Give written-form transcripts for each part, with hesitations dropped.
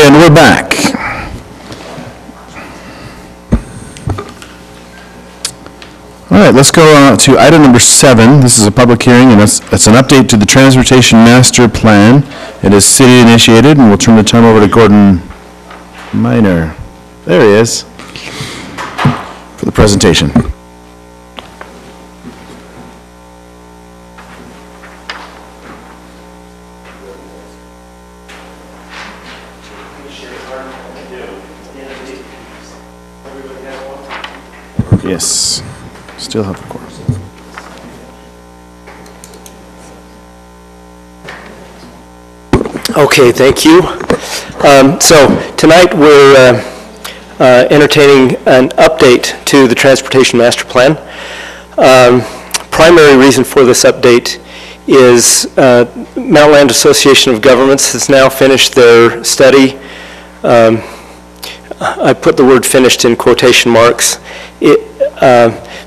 And we're back. All right, let's go to item number 7. This is a public hearing, and it's an update to the Transportation Master Plan. It is city initiated, and we'll turn the time over to Gordon Minor. There he is for the presentation. Yes, still have a course. Okay, thank you. So tonight we're entertaining an update to the Transportation Master Plan. Primary reason for this update is Mountain Land Association of Governments has now finished their study. I put the word finished in quotation marks.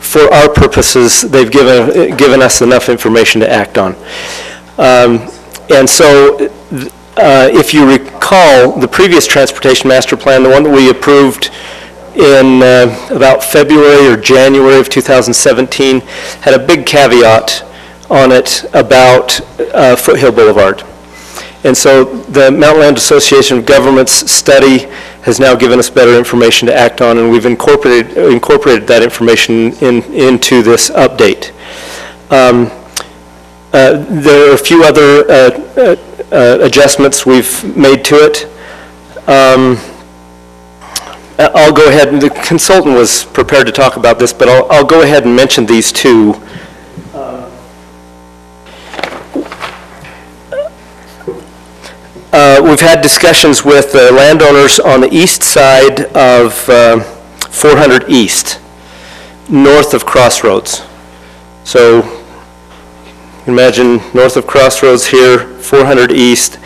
For our purposes, they've given us enough information to act on. And so if you recall, the previous Transportation Master Plan, the one that we approved in about February or January of 2017, had a big caveat on it about Foothill Boulevard. And so the Mountain Land Association of Governments study has now given us better information to act on, and we've incorporated that information into this update. There are a few other adjustments we've made to it. I'll go ahead, and the consultant was prepared to talk about this, but I'll go ahead and mention these two. We've had discussions with landowners on the east side of 400 East, north of Crossroads. So imagine north of Crossroads here, 400 East.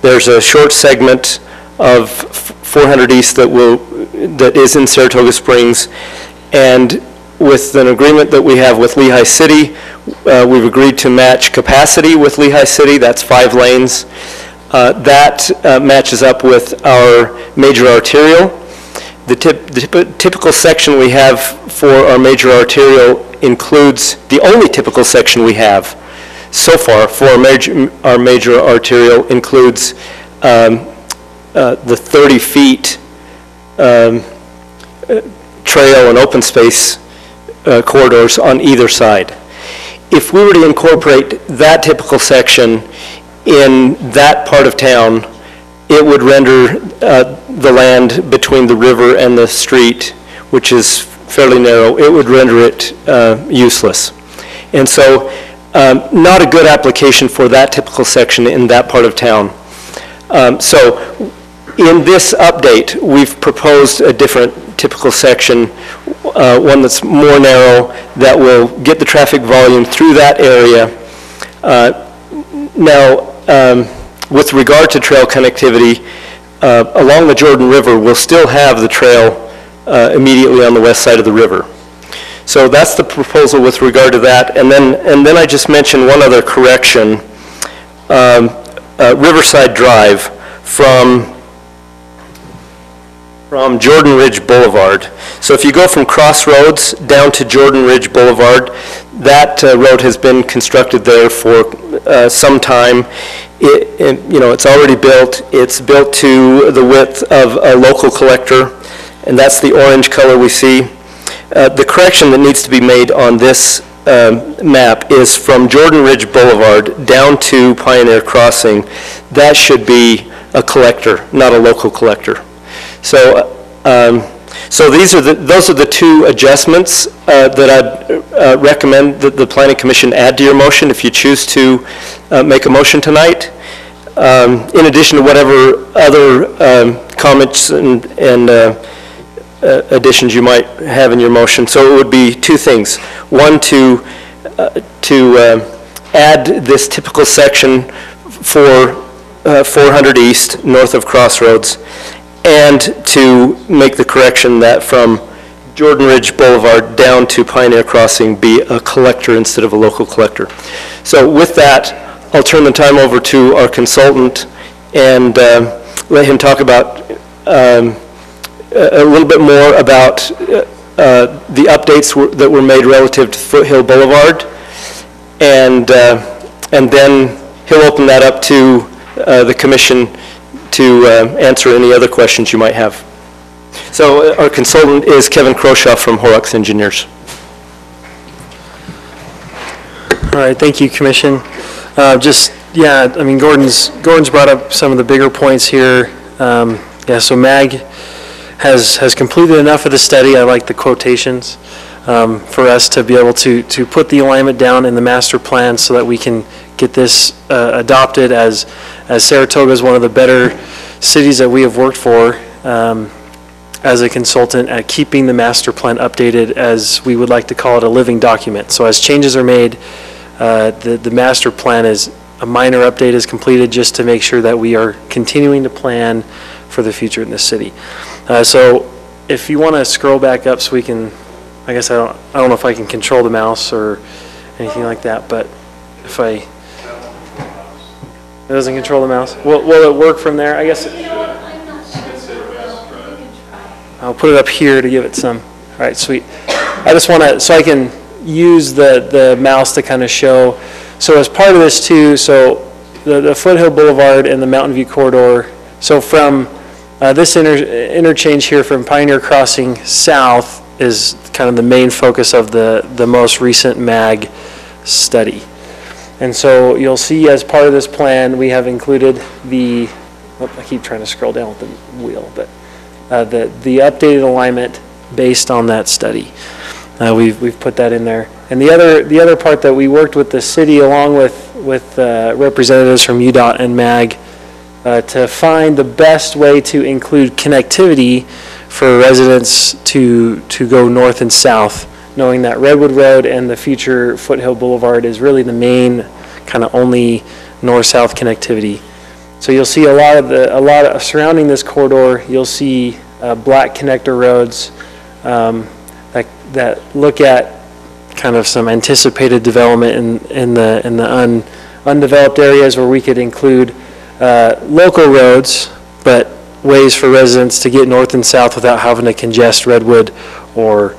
There's a short segment of 400 East that is in Saratoga Springs, and with an agreement that we have with Lehigh City, we've agreed to match capacity with Lehigh City. That's 5 lanes. That matches up with our major arterial. The typical section we have for our major arterial includes, the only typical section we have so far for our major arterial includes the 30 feet trail and open space corridors on either side. If we were to incorporate that typical section in that part of town, it would render the land between the river and the street, which is fairly narrow, it would render it useless. And so not a good application for that typical section in that part of town. So in this update, we've proposed a different typical section, one that's more narrow, that will get the traffic volume through that area. Now, with regard to trail connectivity, along the Jordan River, we'll still have the trail immediately on the west side of the river. So that's the proposal with regard to that. And then I just mentioned one other correction. Riverside Drive from Jordan Ridge Boulevard. So if you go from Crossroads down to Jordan Ridge Boulevard, that road has been constructed there for some time. It's already built. It's built to the width of a local collector, and that's the orange color we see. The correction that needs to be made on this map is from Jordan Ridge Boulevard down to Pioneer Crossing. That should be a collector, not a local collector. So, so those are the two adjustments that I'd recommend that the Planning Commission add to your motion if you choose to make a motion tonight. In addition to whatever other comments and additions you might have in your motion. So it would be two things. One, to add this typical section for 400 East, north of Crossroads, and to make the correction that from Jordan Ridge Boulevard down to Pioneer Crossing be a collector instead of a local collector. So with that, I'll turn the time over to our consultant, and let him talk about a little bit more about the updates that were made relative to Foothill Boulevard, and then he'll open that up to the commission to answer any other questions you might have. So our consultant is Kevin Croshaw from Horrocks Engineers. All right, thank you, Commission. Yeah, I mean, Gordon's brought up some of the bigger points here. Yeah, so MAG has completed enough of the study. I like the quotations for us to be able to put the alignment down in the master plan so that we can get this adopted as Saratoga is one of the better cities that we have worked for as a consultant at keeping the master plan updated, as we would like to call it, a living document. So as changes are made, the master plan is a minor update is completed just to make sure that we are continuing to plan for the future in this city. So if you want to scroll back up so we can, I guess I don't know if I can control the mouse or anything like that, but if it doesn't control the mouse, will it work from there? I guess I'll put it up here to give it some. All right, sweet. I just want to, so I can use the mouse to kind of show. So as part of this too, so the Foothill Boulevard and the Mountain View Corridor, so from this interchange here from Pioneer Crossing south is kind of the main focus of the most recent MAG study. And so you'll see as part of this plan, we have included the, I keep trying to scroll down with the wheel, but the updated alignment based on that study. We've put that in there. And the other part that we worked with the city along with representatives from UDOT and MAG to find the best way to include connectivity for residents to go north and south, knowing that Redwood Road and the future Foothill Boulevard is really the main kind of only north-south connectivity. So you'll see a lot of surrounding this corridor. You'll see black connector roads that look at kind of some anticipated development in the undeveloped areas where we could include local roads, but ways for residents to get north and south without having to congest Redwood or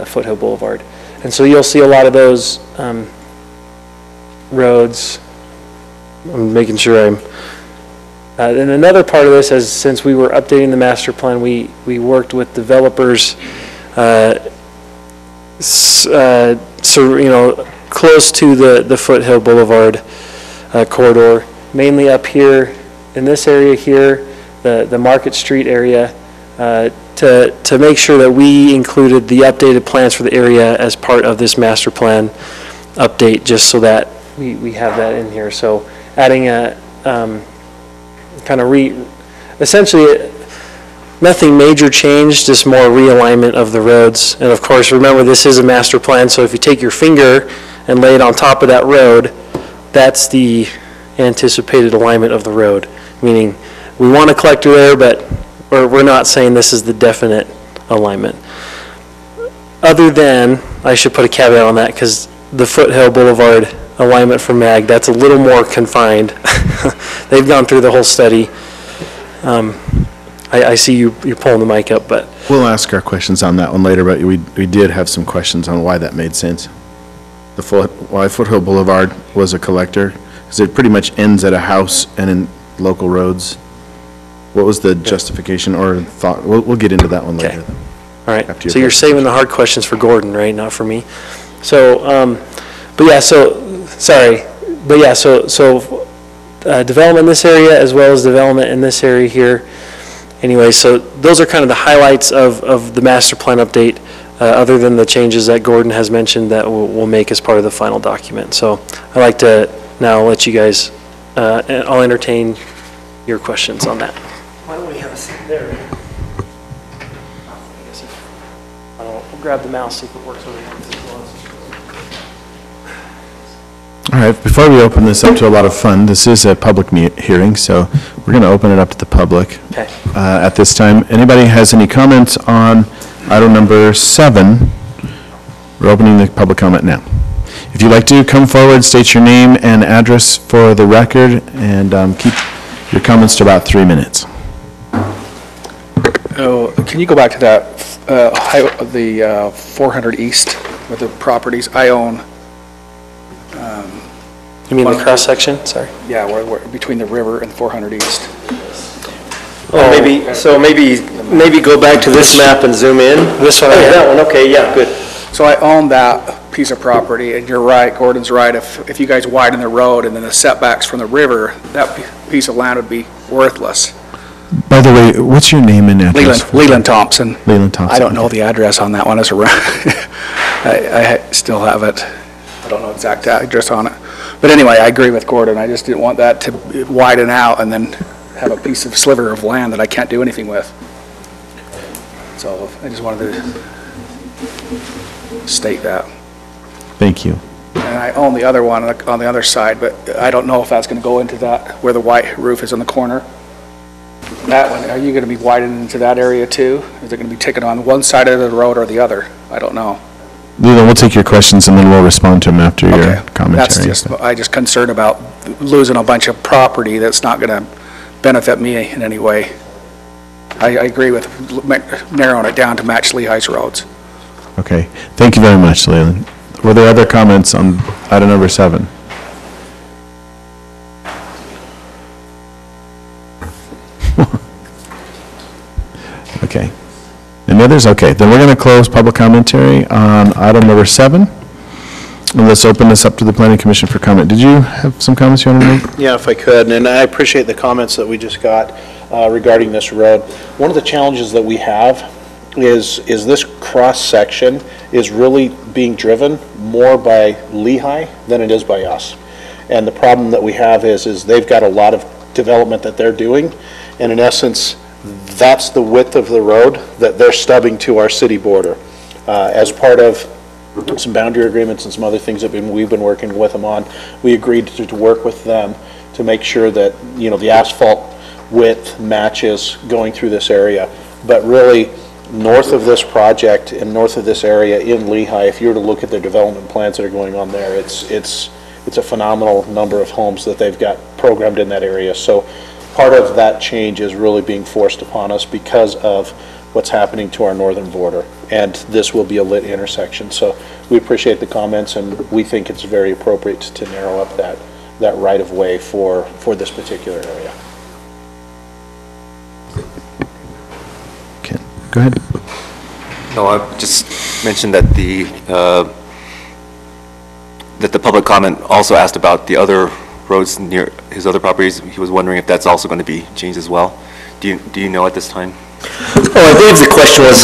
Foothill Boulevard. And so you'll see a lot of those roads. I'm making sure I'm... and another part of this is, since we were updating the master plan, we worked with developers close to the Foothill Boulevard corridor, mainly up here in this area here, the Market Street area, to make sure that we included the updated plans for the area as part of this master plan update, just so that we have that in here. So adding a essentially nothing major changed, just more realignment of the roads. And of course, remember, this is a master plan, so if you take your finger and lay it on top of that road, that's the anticipated alignment of the road, meaning we want a collector there, but we're not saying this is the definite alignment. Other than, I should put a caveat on that, because the Foothill Boulevard alignment for MAG, that's a little more confined. They've gone through the whole study. I see you're pulling the mic up, but... We'll ask our questions on that one later, but we did have some questions on why that made sense. Why Foothill Boulevard was a collector, because it pretty much ends at a house and in local roads. What was the justification or thought? We'll get into that one later. Okay. All right, so you're saving the hard questions for Gordon, right? Not for me. So, development in this area as well as development in this area here. Anyway, so those are kind of the highlights of the master plan update, other than the changes that Gordon has mentioned that we'll make as part of the final document. So I'd like to now let you guys, I'll entertain your questions on that. Why don't we have a seat there? We'll grab the mouse, see if it works over here. All right, before we open this up to a lot of fun, this is a public hearing, so we're going to open it up to the public. Okay. At this time, anybody has any comments on item number 7? We're opening the public comment now. If you'd like to come forward, state your name and address for the record, and keep Your comments to about 3 minutes. Oh, can you go back to that, the 400 East with the properties I own? You mean the cross-section? Sorry. Yeah, where between the river and 400 East. Oh, maybe go back to this map and zoom in. This one? Oh, yeah, that one, okay, yeah, good. So I own that piece of property, and you're right, Gordon's right, if you guys widen the road and then the setbacks from the river, that piece of land would be worthless. By the way, what's your name and address? Leland Thompson. Leland Thompson. I don't know the address on that one, it's around, I still have it. I don't know exact address on it. But anyway, I agree with Gordon, I just didn't want that to widen out and then have a piece of sliver of land that I can't do anything with. So I just wanted to state that. Thank you. And I own the other one on the other side, but I don't know if that's going to go into that, where the white roof is on the corner. That one, are you going to be widening into that area too? Is it going to be taken on one side of the road or the other? I don't know. Leland, we'll take your questions and then we'll respond to them after your Okay. commentary. That's just, I just concerned about losing a bunch of property that's not going to benefit me in any way. I agree with narrowing it down to match Lehigh's roads. Okay, thank you very much, Leland. Were there other comments on item number 7? Okay. Any others? Okay, then we're going to close public commentary on item number 7. And let's open this up to the Planning Commission for comment. Did you have some comments you want to make? Yeah, if I could, and I appreciate the comments that we just got regarding this road. One of the challenges that we have is this cross-section is really being driven more by Lehigh than it is by us. And the problem that we have is they've got a lot of development that they're doing, and in essence, that's the width of the road that they're stubbing to our city border. As part of some boundary agreements and some other things that we've been working with them on, we agreed to work with them to make sure that, you know, the asphalt width matches going through this area. But really, north of this project and north of this area in Lehigh, if you were to look at their development plans that are going on there, it's a phenomenal number of homes that they've got programmed in that area. So part of that change is really being forced upon us because of what's happening to our northern border, and this will be a lit intersection. So we appreciate the comments, and we think it's very appropriate to narrow up that right-of-way for this particular area. Okay, go ahead. No, I just mentioned that the public comment also asked about the other roads near his other properties. He was wondering if that's also going to be changed as well. Do you know at this time? Oh, I believe the question was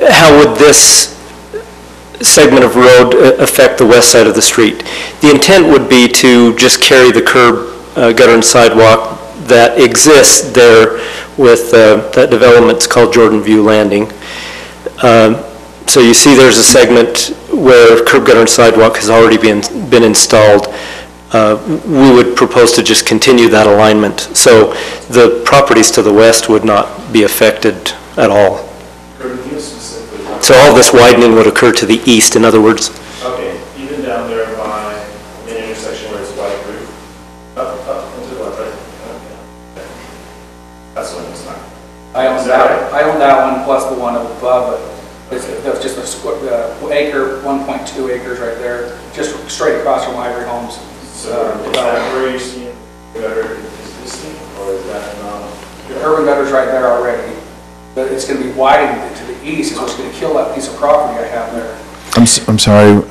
how would this segment of road affect the west side of the street? The intent would be to just carry the curb, gutter and sidewalk that exists there with that development's called Jordan View Landing. So you see there's a segment where curb, gutter and sidewalk has already been installed. We would propose to just continue that alignment. So the properties to the west would not be affected at all. So all this widening would occur to the east, in other words. Okay, even down there by the intersection where it's white roof, up into the left, right? Okay. That's what it's not. I own that one plus the one above it. That's just a acre, 1.2 acres right there, just straight across from Ivory Homes. So is that where you're seeing the gutter existing, or is that not? The urban gutter's right there already, but it's going to be widened to the east, is what's going to kill that piece of property I have there. I'm sorry,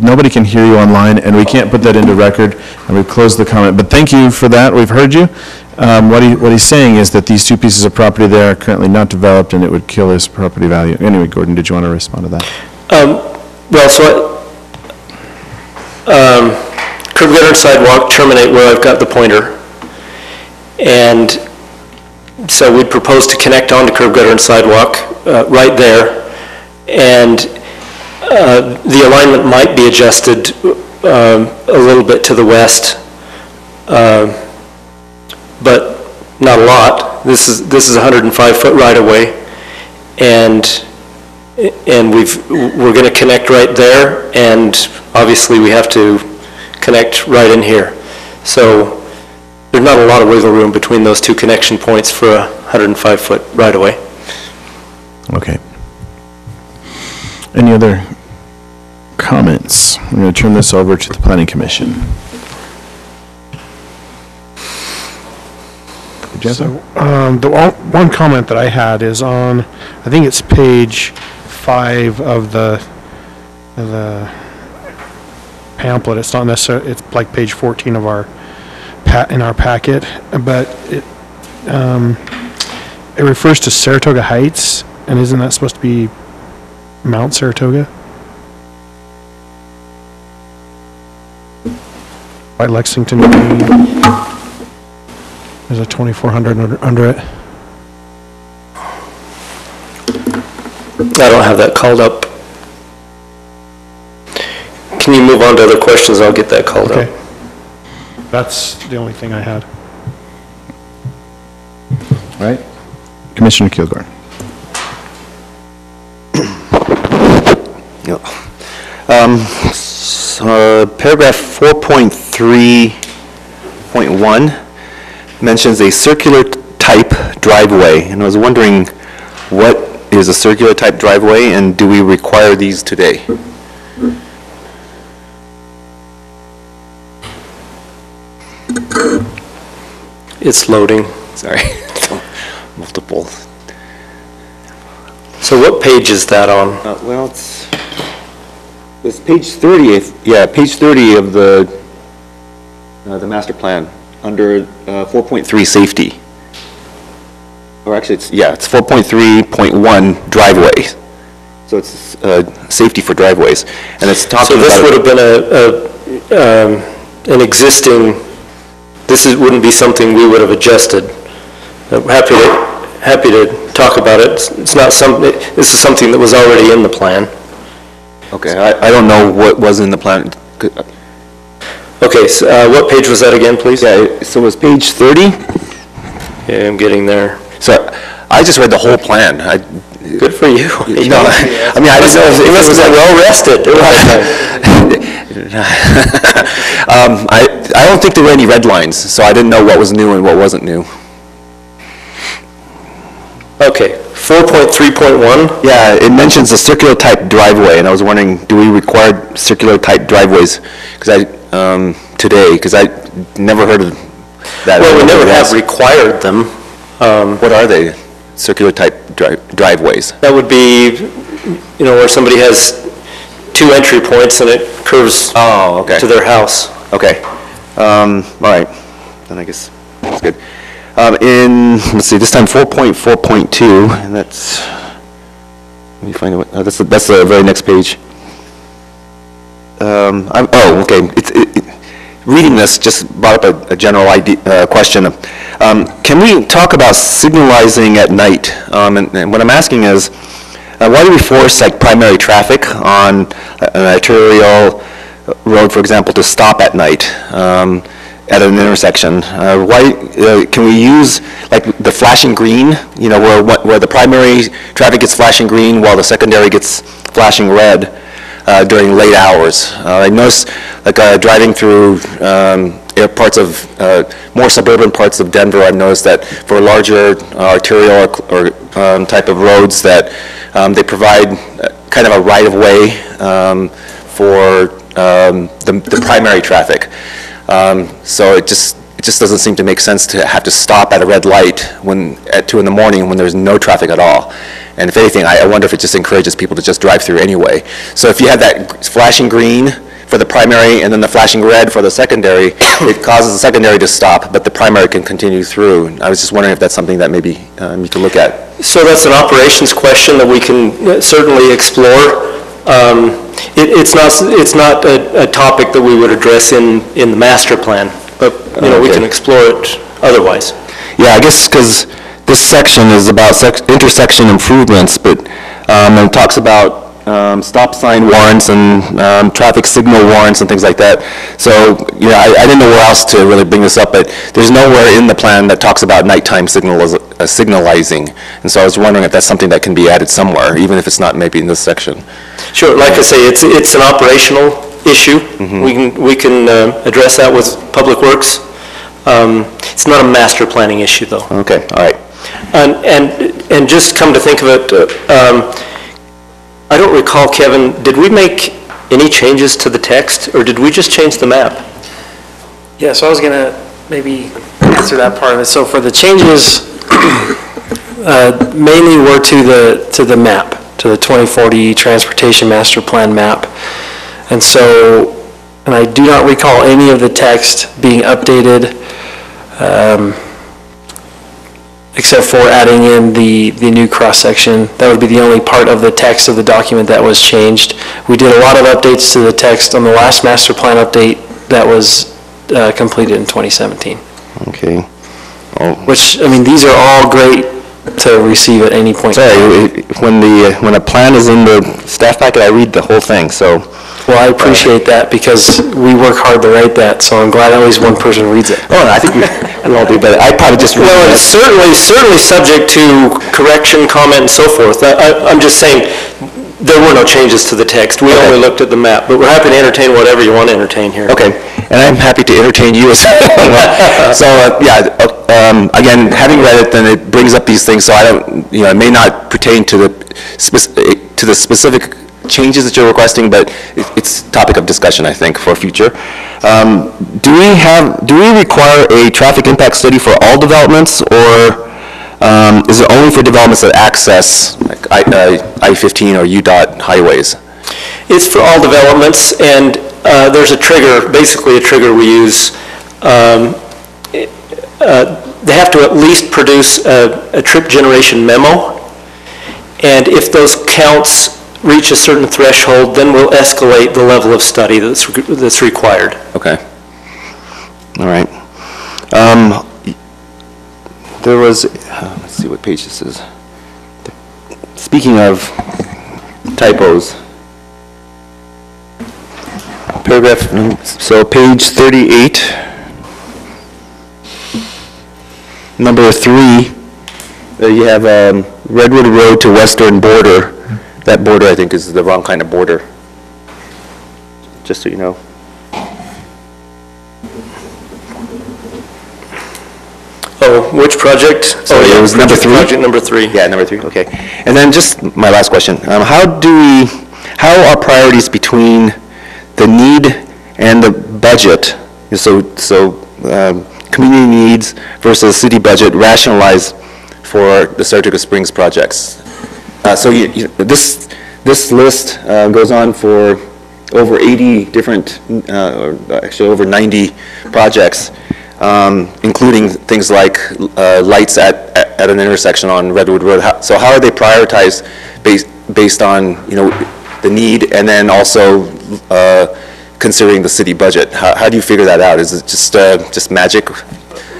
nobody can hear you online, and we can't put that into record, and we've closed the comment, but thank you for that, we've heard you. What he's saying is that these two pieces of property there are currently not developed, and it would kill his property value. Anyway, Gordon, did you want to respond to that? Curb, gutter, and sidewalk terminate where I've got the pointer. And so we'd propose to connect onto curb, gutter, and sidewalk right there. And the alignment might be adjusted a little bit to the west, but not a lot. This is a 105-foot right-of-way, and we're going to connect right there, and obviously we have to connect right in here. So there's not a lot of wiggle room between those two connection points for a 105-foot right-of-way. Okay. Any other comments? I'm going to turn this over to the Planning Commission. So, the one comment that I had is on, I think it's page 5 of the pamphlet. It's not necessarily, it's like page 14 of our in our packet, but it refers to Saratoga Heights, and isn't that supposed to be Mount Saratoga? By Lexington Green. There's a 2400 under it. I don't have that called up. Can you move on to other questions? I'll get that called Okay. up. That's the only thing I had. All right. Commissioner Kilgore. Paragraph 4.3.1 mentions a circular type driveway, and I was wondering what is a circular type driveway, and do we require these today? It's loading. Sorry, multiple. So what page is that on? Well, it's page 30, yeah, page 30 of the master plan, under 4.3 safety. Or actually, it's 4.3.1 driveways. So it's safety for driveways, and it's talking about. So this would have been an existing, wouldn't be something we would have adjusted. I'm happy to talk about it. It's not something, this is something that was already in the plan. Okay, I don't know what was in the plan. Okay, so what page was that again, please? Yeah, so it was page 30. Yeah, I'm getting there. So I just read the whole plan. Good for you. No, I mean, I didn't know if You it must was have been well rested. I don't think there were any red lines, so I didn't know what was new and what wasn't new. Okay, 4.3.1? Yeah, it mentions a circular type driveway, and I was wondering, do we require circular type driveways? Because today, because I never heard of that. Well, we never have required them. What are they? Circular type driveways? That would be, where somebody has 2 entry points and it curves to their house. Okay. All right. Then I guess that's good. Let's see, this time 4.4.2, and that's, let me find it. That's the very next page. Okay. Reading this just brought up a general question. Can we talk about signalizing at night? And what I'm asking is, why do we force primary traffic on an arterial road, for example, to stop at night at an intersection? Why can we use the flashing green? Where the primary traffic gets flashing green while the secondary gets flashing red during late hours. I noticed, driving through parts of more suburban parts of Denver, I've noticed that for larger arterial or type of roads that they provide kind of a right-of-way for the primary traffic. So it just doesn't seem to make sense to have to stop at a red light at 2 in the morning when there's no traffic at all. And if anything, I wonder if it just encourages people to just drive through anyway. So if you have that flashing green for the primary and then the flashing red for the secondary, it causes the secondary to stop, but the primary can continue through. And I was just wondering if that's something that maybe we could look at. So that's an operations question that we can certainly explore. It's not a topic that we would address in the master plan, but we can explore it otherwise. Yeah, I guess because this section is about intersection improvements, but it talks about stop sign warrants and traffic signal warrants and things like that. So, I didn't know where else to really bring this up, but there's nowhere in the plan that talks about nighttime signalizing. And so I was wondering if that's something that can be added somewhere, even if it's not maybe in this section. Sure, like I say, it's an operational issue. We can address that with Public Works. It's not a master planning issue, though. Okay, all right. And just come to think of it, I don't recall, Kevin, did we make any changes to the text, or did we just change the map? Yeah, so I was gonna maybe answer that part of it. So for the changes, mainly were to the map, to the 2040 Transportation Master Plan map. And so, and I do not recall any of the text being updated, except for adding in the new cross-section. That would be the only part of the text of the document that was changed. We did a lot of updates to the text on the last master plan update that was completed in 2017. Okay. Which, I mean, these are all great to receive at any point. Sorry, when a plan is in the staff packet, I read the whole thing, so. Well, I appreciate that because we work hard to write that, so I'm glad at least one person reads it. Oh, I think we all do, but I probably just read Well, it. it's certainly subject to correction, comment, and so forth. I'm just saying, there were no changes to the text. We only looked at the map, but we're happy to entertain whatever you want to entertain here. Okay, and I'm happy to entertain you as well. So, again, having read it, then it brings up these things, so I don't, it may not pertain to the specific changes that you're requesting, but it's topic of discussion, I think, for future. Do we require a traffic impact study for all developments, or is it only for developments that access like I-15 or UDOT highways? It's for all developments, and there's a trigger, basically a trigger we use. They have to at least produce a trip generation memo, and if those counts reach a certain threshold, then we'll escalate the level of study that's required. Okay. All right. There was, let's see what page this is. Speaking of typos, paragraph, so page 38, number 3, you have Redwood Road to western border. That border, I think, is the wrong kind of border, just so you know. Oh, which project? So it was number 3? Project number 3. Yeah, number 3, okay. And then just my last question, how are priorities between the need and the budget, so community needs versus city budget rationalized for the Saratoga Springs projects? So this list goes on for over 80 different, or actually over 90 projects, including things like lights at an intersection on Redwood Road. So how are they prioritized based on the need, and then also considering the city budget? How do you figure that out? Is it just magic?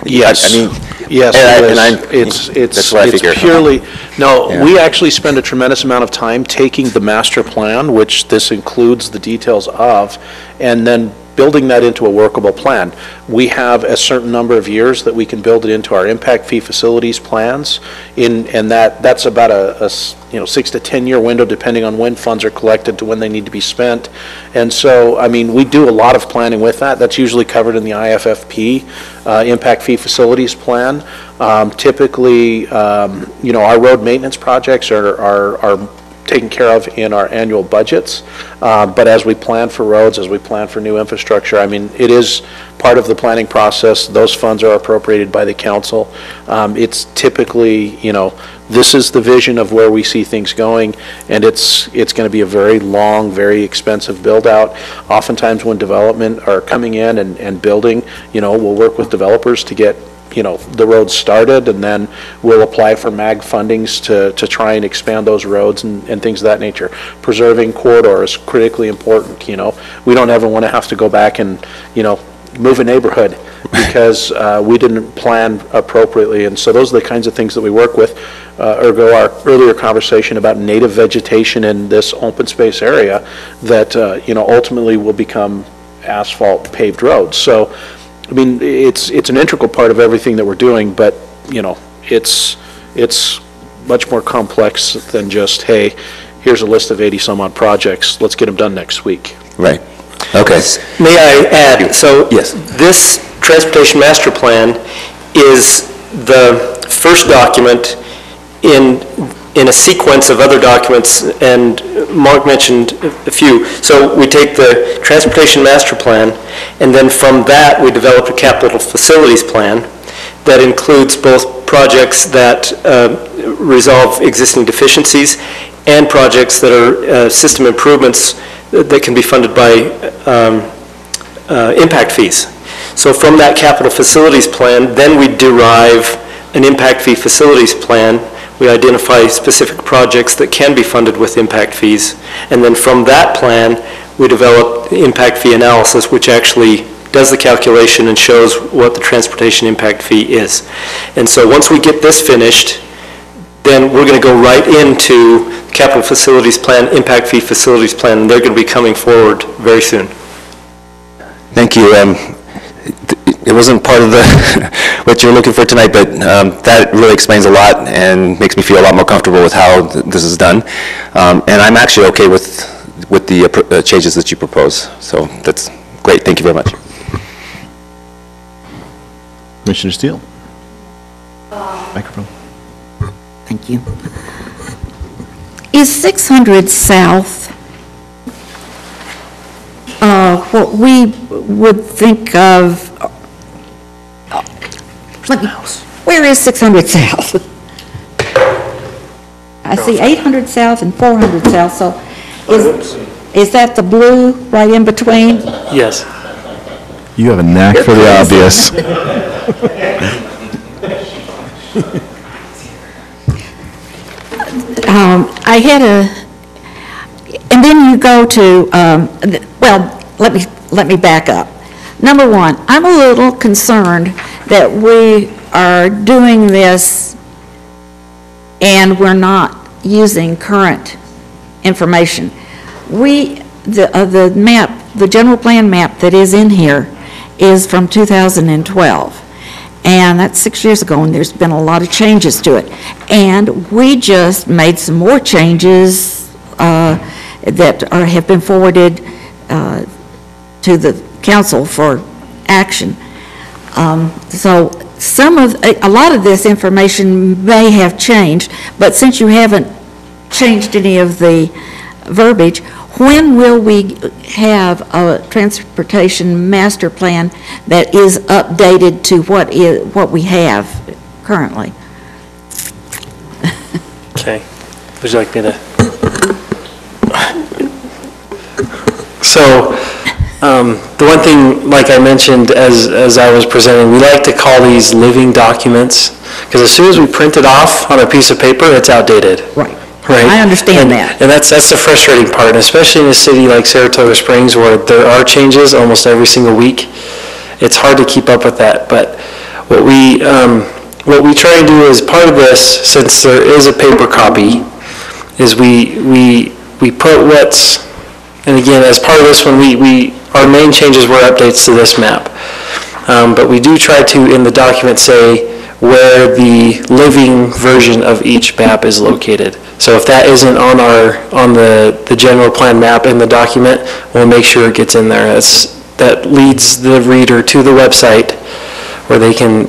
Yes. I mean, yes, that's what I figure. it's purely, no, we actually spend a tremendous amount of time taking the master plan, which this includes the details of, and then building that into a workable plan. We have a certain number of years that we can build it into our impact fee facilities plans, and that's about a 6 to 10 year window depending on when funds are collected to when they need to be spent. And so, I mean, we do a lot of planning with that. That's usually covered in the IFFP impact fee facilities plan. Typically, our road maintenance projects are taken care of in our annual budgets, but as we plan for roads, as we plan for new infrastructure, I mean, it is part of the planning process. Those funds are appropriated by the council. It's typically, this is the vision of where we see things going, and it's going to be a very long, very expensive build out. Oftentimes when development are coming in and building, we'll work with developers to get the roads started, and then we'll apply for MAG fundings to try and expand those roads and things of that nature. Preserving corridor is critically important. We don't ever want to have to go back and move a neighborhood because we didn't plan appropriately, and so those are the kinds of things that we work with. Ergo our earlier conversation about native vegetation in this open space area that ultimately will become asphalt paved roads. So I mean, it's an integral part of everything that we're doing, but it's much more complex than just, hey, here's a list of 80 some odd projects, let's get them done next week. Right. Okay. May I add? So Yes. this Transportation Master Plan is the first document in a sequence of other documents, and Mark mentioned a few. So we take the Transportation Master Plan, and then from that, we develop a capital facilities plan that includes both projects that resolve existing deficiencies and projects that are system improvements that can be funded by impact fees. So from that capital facilities plan, then we derive an impact fee facilities plan. We identify specific projects that can be funded with impact fees. And then from that plan, we develop the impact fee analysis, which actually does the calculation and shows what the transportation impact fee is. And so once we get this finished, then we're going to go right into capital facilities plan, impact fee facilities plan, and they're going to be coming forward very soon. Thank you. It wasn't part of the what you're looking for tonight, but that really explains a lot and makes me feel a lot more comfortable with how this is done. And I'm actually okay with the changes that you propose. So that's great. Thank you very much. Commissioner Steele? Microphone. Thank you. Is 600 South what we would think of? Where is 600 South? I see 800 South and 400 South, so is that the blue right in between? Yes. You have a knack for the obvious. I had and then you go to, well, let me back up. Number one, I'm a little concerned that we are doing this and we're not using current information. The map, the general plan map that is in here is from 2012. And that's 6 years ago, and there's been a lot of changes to it. And we just made some more changes that have been forwarded to the council for action. So a lot of this information may have changed, but since you haven't changed any of the verbiage, when will we have a transportation master plan that is updated to what we have currently? Okay. Would you like me to? So, the one thing, like I mentioned as I was presenting, we like to call these living documents, because as soon as we print it off on a piece of paper, it's outdated. Right. Right? I understand that. And that's the frustrating part, especially in a city like Saratoga Springs where there are changes almost every single week. It's hard to keep up with that. But what we try and do as part of this, since there is a paper copy, is we put what's, and again, as part of this one, our main changes were updates to this map. But we do try to, in the document, say where the living version of each map is located. So if that isn't on the general plan map in the document, we'll make sure it gets in there. That leads the reader to the website where they can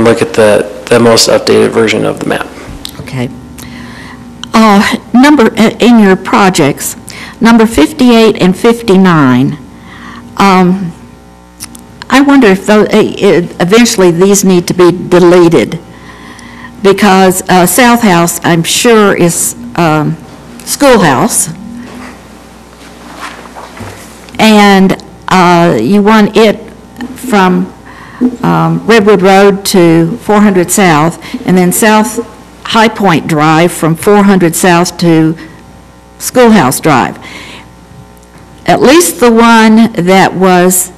look at the most updated version of the map. Okay. In your projects, number 58 and 59, I wonder if eventually these need to be deleted, because South House, I'm sure, is schoolhouse, and you want it from Redwood Road to 400 South, and then South High Point Drive from 400 South to Schoolhouse Drive. At least the one that was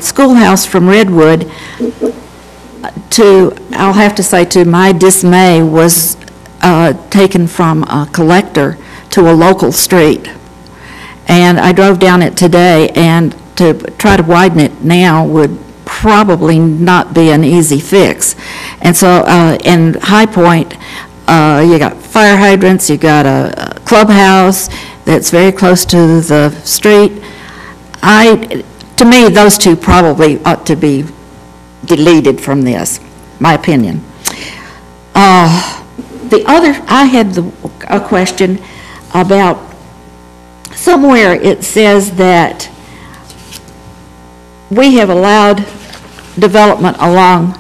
Schoolhouse from Redwood to, I'll have to say to my dismay, was taken from a collector to a local street. And I drove down it today, and to try to widen it now would probably not be an easy fix. And so in High Point, you got fire hydrants, you got a clubhouse that's very close to the street. to me, those two probably ought to be deleted from this, my opinion. I had a question about, somewhere it says that we have allowed development along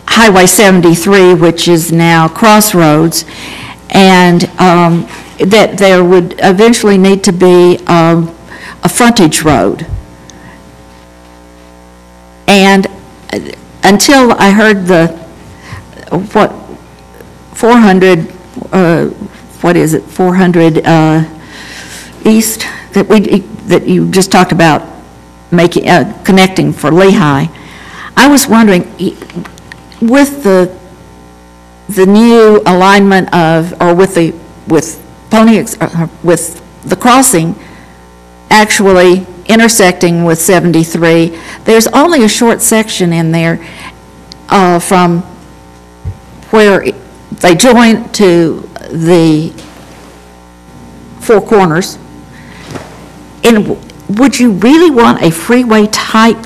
Highway 73, which is now Crossroads, and that there would eventually need to be a frontage road. And until I heard the, 400 east, that you just talked about making, connecting for Lehigh, I was wondering, with the new alignment of, or with the crossing actually intersecting with 73, there's only a short section in there from where they join to the Four Corners. And would you really want a freeway type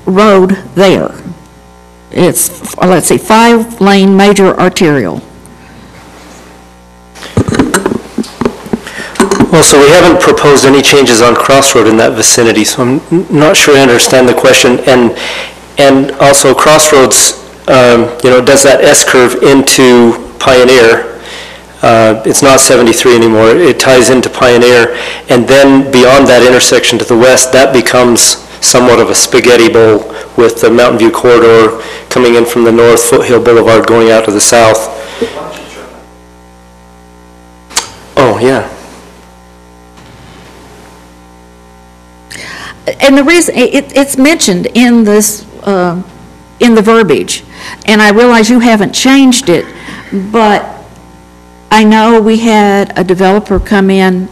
road there? It's, let's see, 5-lane major arterial. Well, so we haven't proposed any changes on Crossroad in that vicinity, so I'm not sure I understand the question. And also Crossroads, does that S-curve into Pioneer. It's not 73 anymore. It ties into Pioneer. And then beyond that intersection to the west, that becomes somewhat of a spaghetti bowl with the Mountain View corridor coming in from the north, Foothill Boulevard going out to the south. Oh, yeah. And the reason, it's mentioned in this, in the verbiage, and I realize you haven't changed it, but I know we had a developer come in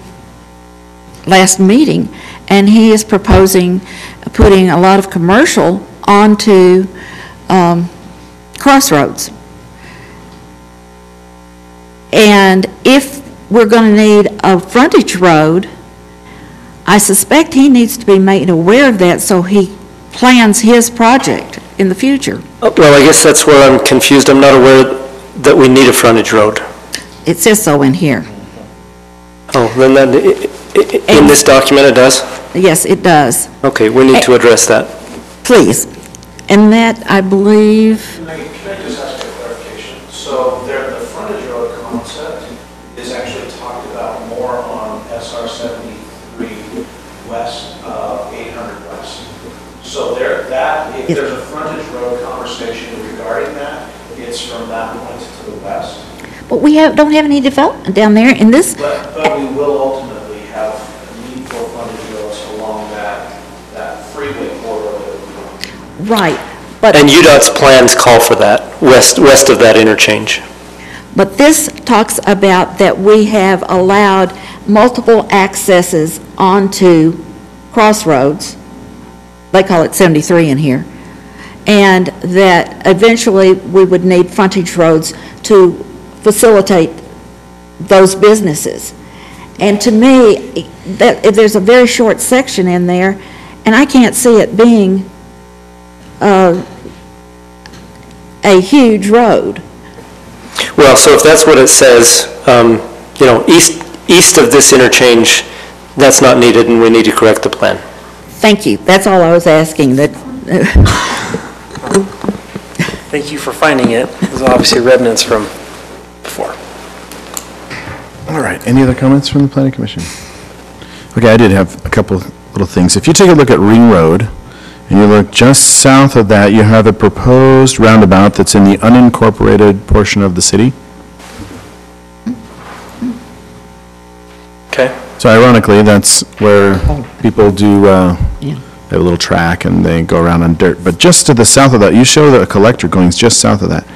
last meeting, and he is proposing putting a lot of commercial onto Crossroads. And if we're going to need a frontage road, I suspect he needs to be made aware of that so he plans his project in the future. Well, I guess that's where I'm confused. I'm not aware that we need a frontage road. It says so in here. Oh, then that, in this document it does? Yes, it does. Okay, we need to address that. Please. And that, I believe, Can I just ask a clarification? So the frontage road concept is actually talked about more on SR 73 west of 800 west. So if there's a frontage road conversation regarding that, it's from that point to the west. but we don't have any development down there in this. But we will ultimately have a need for frontage roads along that freeway corridor that we want. Right. But, And UDOT's plans call for that, west of that interchange. but this talks about that we have allowed multiple accesses onto Crossroads. They call it 73 in here. And that eventually we would need frontage roads to facilitate those businesses. And to me, there's a very short section in there, and I can't see it being a huge road. Well, so if that's what it says, east of this interchange, that's not needed and we need to correct the plan. Thank you. That's all I was asking. That. Thank you for finding it. There's obviously remnants from before. All right, any other comments from the planning commission? Okay, I did have a couple of little things. If you take a look at Ring Road, and you look just south of that, you have a proposed roundabout that's in the unincorporated portion of the city. Okay. So ironically, that's where people do, they have a little track and they go around on dirt. But just to the south of that, you show the collector going just south of that.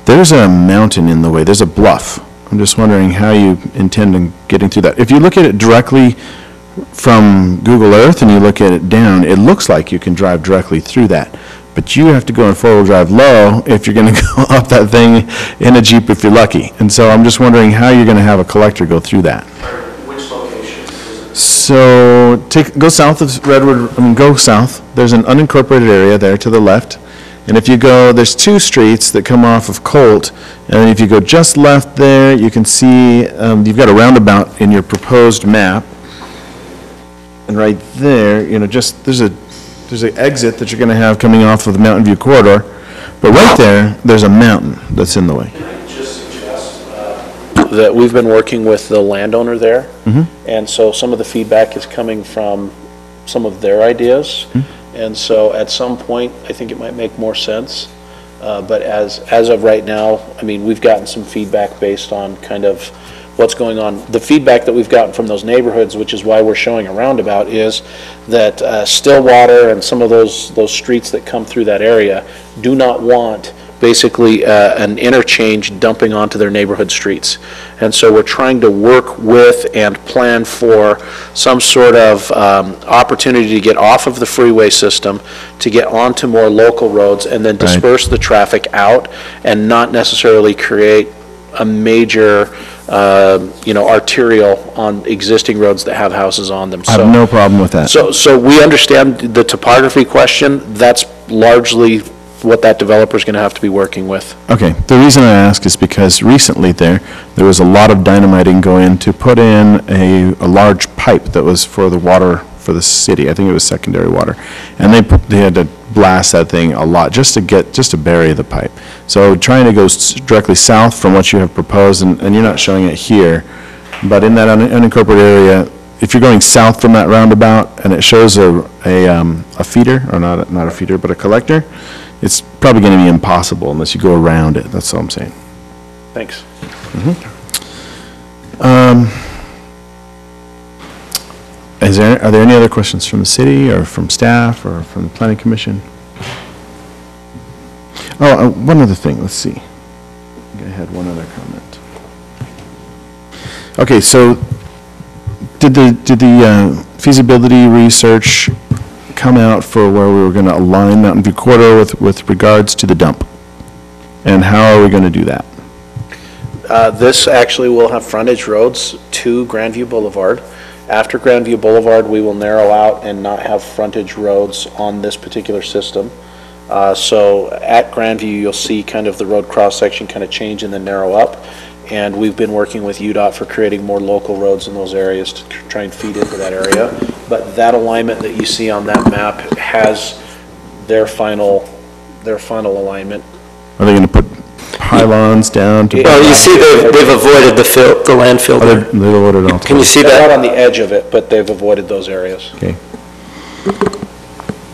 There's a mountain in the way, there's a bluff. I'm just wondering how you intend on getting through that. If you look at it directly from Google Earth and you look at it down, it looks like you can drive directly through that. But you have to go in four-wheel drive low if you're going to go up that thing in a Jeep if you're lucky. And so I'm just wondering how you're going to have a collector go through that. Which location? So go south of Redwood, go south. There's an unincorporated area there to the left. And if you go, there's two streets that come off of Colt. And if you go just left there, you can see, you've got a roundabout in your proposed map. And right there, there's an exit that you're going to have coming off of the Mountain View corridor. But right there, there's a mountain that's in the way. That we've been working with the landowner there, and so some of the feedback is coming from some of their ideas, and so at some point, I think it might make more sense, but as of right now, we've gotten some feedback based on kind of what's going on. The feedback that we've gotten from those neighborhoods, which is why we're showing a roundabout, is that Stillwater and some of those streets that come through that area do not want basically an interchange dumping onto their neighborhood streets. And so we're trying to work with and plan for some sort of opportunity to get off of the freeway system, to get onto more local roads, and then disperse the traffic out and not necessarily create a major arterial on existing roads that have houses on them. I have no problem with that. So we understand the topography question. That's largely what that developer's going to have to be working with. Okay, the reason I ask is because recently there was a lot of dynamiting going to put in a large pipe that was for the water for the city. I think it was secondary water. And they had to blast that thing a lot just to bury the pipe. So trying to go directly south from what you have proposed, and you're not showing it here, but in that unincorporated area, if you're going south from that roundabout and it shows a feeder, or not a feeder, but a collector, it's probably going to be impossible unless you go around it. That's all I'm saying. Thanks. Are there any other questions from the city or from staff or from the planning commission? Oh, one other thing. Let's see. I had one other comment. Okay, so did the feasibility research come out for where we were going to align Mountain View Corridor with regards to the dump? And how are we going to do that? This actually will have frontage roads to Grandview Boulevard. After Grandview Boulevard, we will narrow out and not have frontage roads on this particular system. So at Grandview, you'll see kind of the road cross-section kind of change and then narrow up. And we've been working with UDOT for creating more local roads in those areas to try and feed into that area. But that alignment that you see on that map has their final alignment. Are they going to put pylons down to? Well, you see they've avoided the landfill there. They've avoided all. Can you see They're that? not on the edge of it, but they've avoided those areas. Okay.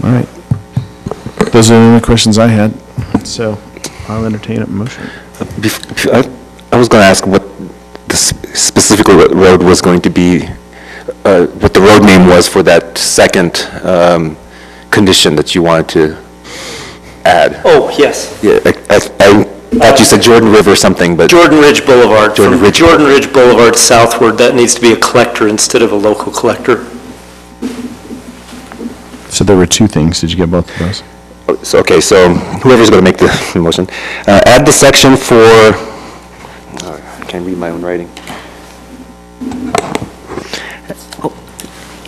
All right. Those are the only questions I had, so I'll entertain a motion. I was going to ask what the specific road was going to be, what the road name was for that second condition that you wanted to add. Oh, yes. Yeah, I thought you said Jordan River or something, but... Jordan Ridge Boulevard. Jordan Ridge. Jordan Ridge Boulevard southward, that needs to be a collector instead of a local collector. So there were two things. Did you get both of those? So, okay, so whoever's going to make the motion, add the section for, I can't read my own writing.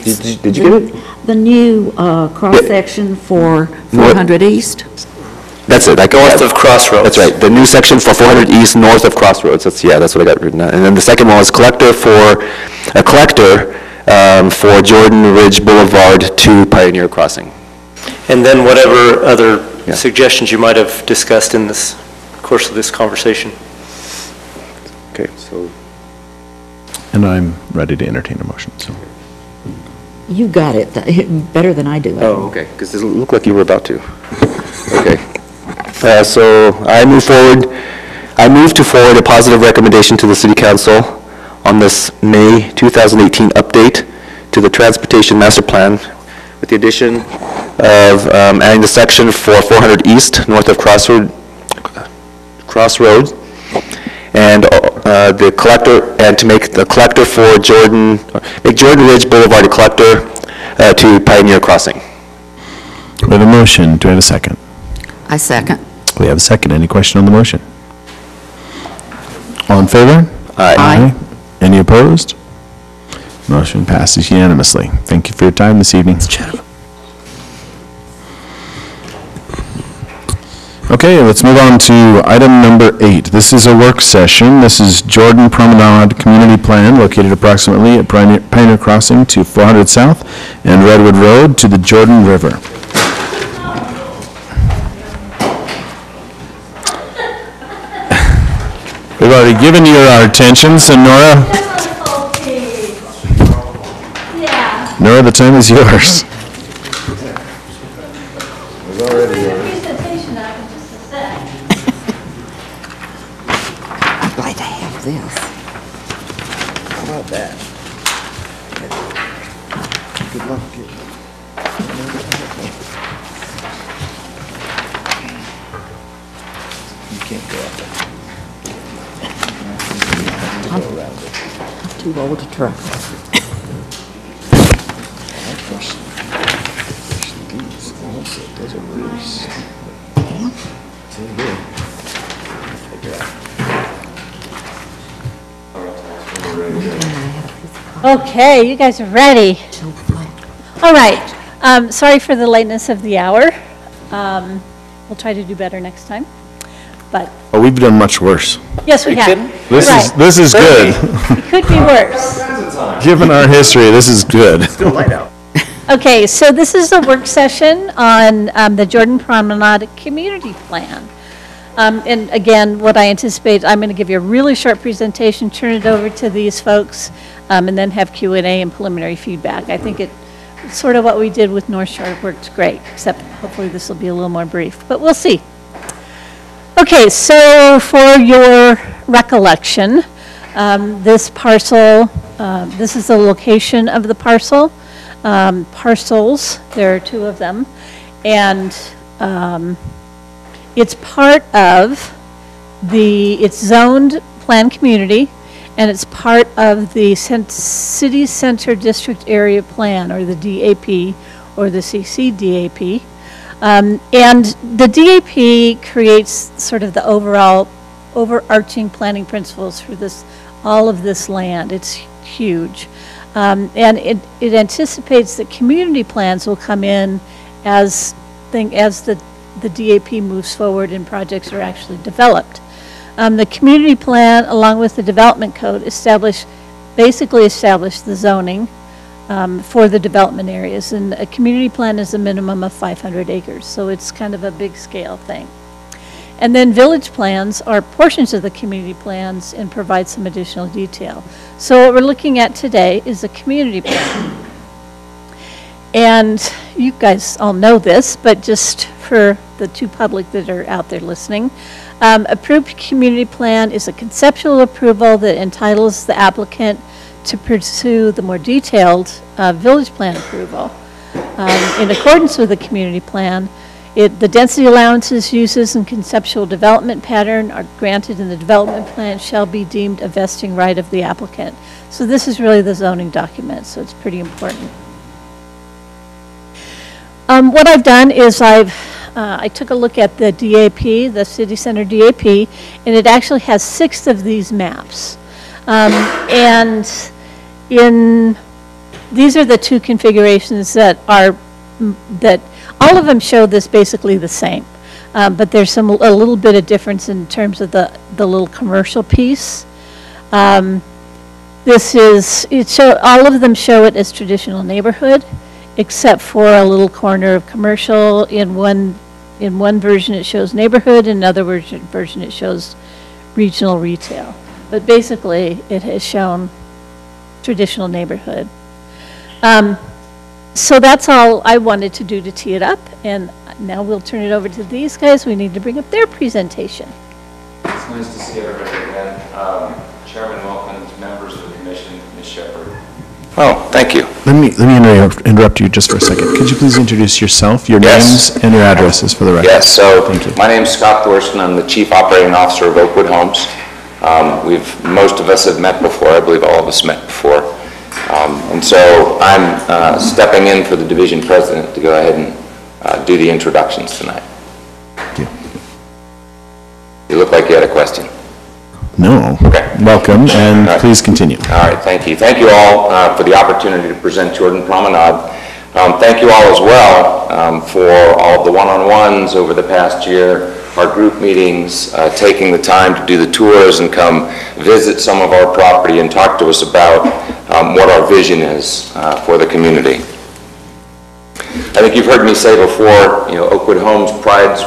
Did you get it? The new cross-section for 400 East? That's it. North of Crossroads. That's right. The new section for 400 East, north of Crossroads. That's what I got written down. And then the second one was collector for Jordan Ridge Boulevard to Pioneer Crossing. And then whatever other suggestions you might have discussed in this course of this conversation. Okay, so. And I'm ready to entertain a motion, so. You got it better than I do. Oh, okay, because it looked like you were about to. Okay. So I move to forward a positive recommendation to the City Council on this May 2018 update to the Transportation Master Plan with the addition of adding the section for 400 East, north of Crossroads, and the collector, and to make the collector for make Jordan Ridge Boulevard a collector to Pioneer Crossing. We have a motion. Do I have a second? I second. We have a second. Any question on the motion? All in favor? Aye. Any opposed? Motion passes unanimously. Thank you for your time this evening. Okay, let's move on to item number 8. This is a work session. This is Jordan Promenade Community Plan, located approximately at Pioneer Crossing to 400 South and Redwood Road to the Jordan River. We've already given you our attention, so Nora, Nora, the time is yours. I'd like to have this. How about that? Good luck. You can't go up there. I'm too old to try. Those are really steep. Okay, you guys are ready. All right, sorry for the lateness of the hour. We'll try to do better next time, but, Oh, we've done much worse. yes, we have. Right. This is good. It could be worse. Given our history, this is good. Still light out. Okay, so this is a work session on the Jordan Promenade Community Plan. And again, what I anticipate, I'm going to give you a really short presentation, turn it over to these folks, and then have Q&A and preliminary feedback. I think sort of what we did with North Shore worked great, except hopefully this will be a little more brief, but we'll see. Okay, so for your recollection, this parcel, this is the location of the parcel. Parcels, there are 2 of them, and it's part of it's zoned planned community, and it's part of the City Center District Area Plan, or the DAP, or the CCDAP. And the DAP creates sort of the overarching planning principles for all of this land. It's huge. And it anticipates that community plans will come in as the DAP moves forward and projects are actually developed. The community plan, along with the development code, basically establish the zoning for the development areas. And a community plan is a minimum of 500 acres, so it's kind of a big scale thing. And then village plans are portions of the community plans and provide some additional detail. So what we're looking at today is a community plan. And you guys all know this, but just for the 2 public that are out there listening, approved community plan is a conceptual approval that entitles the applicant to pursue the more detailed village plan approval. In accordance with the community plan, the density allowances, uses, and conceptual development pattern are granted in the development plan shall be deemed a vesting right of the applicant. So this is really the zoning document, so it's pretty important. What I've done is I took a look at the DAP, the City Center DAP, and it actually has 6 of these maps. And these are the 2 configurations that all of them show this basically the same, but there's a little bit of difference in terms of the little commercial piece. All of them show it as traditional neighborhood, except for a little corner of commercial. In one version it shows neighborhood, in another version it shows regional retail. But basically it has shown traditional neighborhood. So that's all I wanted to do to tee it up, and now we'll turn it over to these guys. We need to bring up their presentation. It's nice to see everybody again. Chairman Wilkins, members of the commission, Ms. Shepherd. Oh, thank you. Let me interrupt you just for a second. Could you please introduce yourself, your Yes. names, and your addresses for the record? Yes, so Thank you. my name's Scott Thorsten. I'm the Chief Operating Officer of Oakwood Homes. Most of us have met before. I believe all of us met before. And so I'm stepping in for the division president to go ahead and do the introductions tonight. Thank you. You look like you had a question. No. Okay. Welcome, and please continue. All right, thank you. Thank you all for the opportunity to present Jordan Promenade. Thank you all as well for all of the one-on-ones over the past year, our group meetings, taking the time to do the tours and come visit some of our property and talk to us about what our vision is for the community. I think you've heard me say before, Oakwood Homes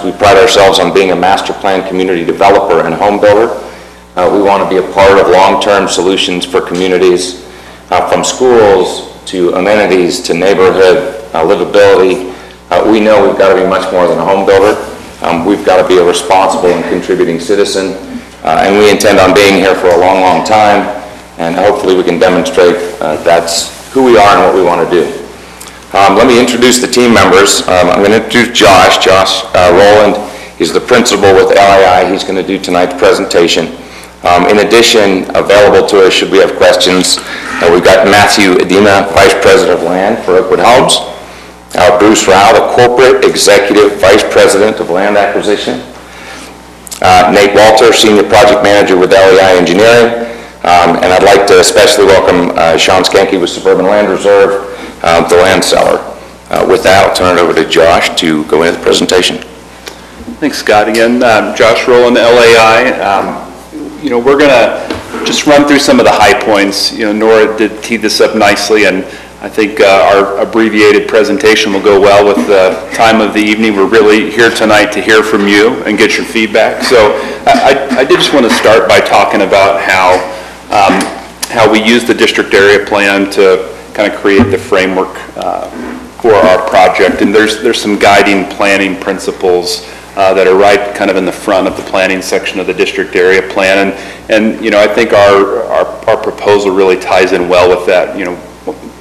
we pride ourselves on being a master plan community developer and home builder. We want to be a part of long-term solutions for communities, from schools to amenities to neighborhood livability. We know we've got to be much more than a home builder. We've got to be a responsible and contributing citizen, and we intend on being here for a long, long time, and hopefully we can demonstrate that's who we are and what we want to do. Let me introduce the team members. I'm going to introduce Josh. Josh Rowland, he's the principal with LAI. He's going to do tonight's presentation. In addition, available to us should we have questions, we've got Matthew Edema, Vice President of Land for Oakwood Homes, Bruce Rao, the Corporate Executive Vice President of Land Acquisition, Nate Walter, Senior Project Manager with LAI Engineering, and I'd like to especially welcome Sean Skanke with Suburban Land Reserve, the land seller. With that, I'll turn it over to Josh to go into the presentation. Thanks, Scott. Again, Josh Rowland, LAI. We're going to just run through some of the high points. Nora did tee this up nicely, and I think our abbreviated presentation will go well with the time of the evening. We're really here tonight to hear from you and get your feedback. So I did just want to start by talking about how we use the district area plan to kind of create the framework for our project. And there's some guiding planning principles that are right kind of in the front of the planning section of the district area plan. And I think our proposal really ties in well with that.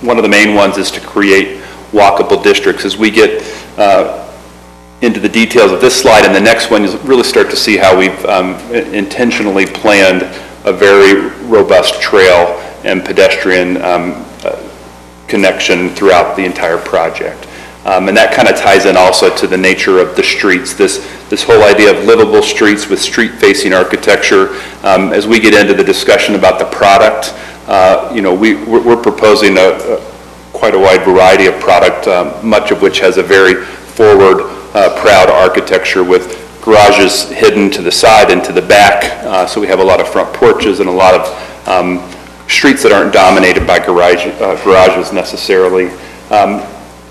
One of the main ones is to create walkable districts. As we get into the details of this slide and the next one, you really start to see how we've intentionally planned a very robust trail and pedestrian connection throughout the entire project. And that kind of ties in also to the nature of the streets, this whole idea of livable streets with street-facing architecture. As we get into the discussion about the product, we're proposing quite a wide variety of product, much of which has a very forward, proud architecture with garages hidden to the side and to the back. So we have a lot of front porches and a lot of streets that aren't dominated by garages necessarily.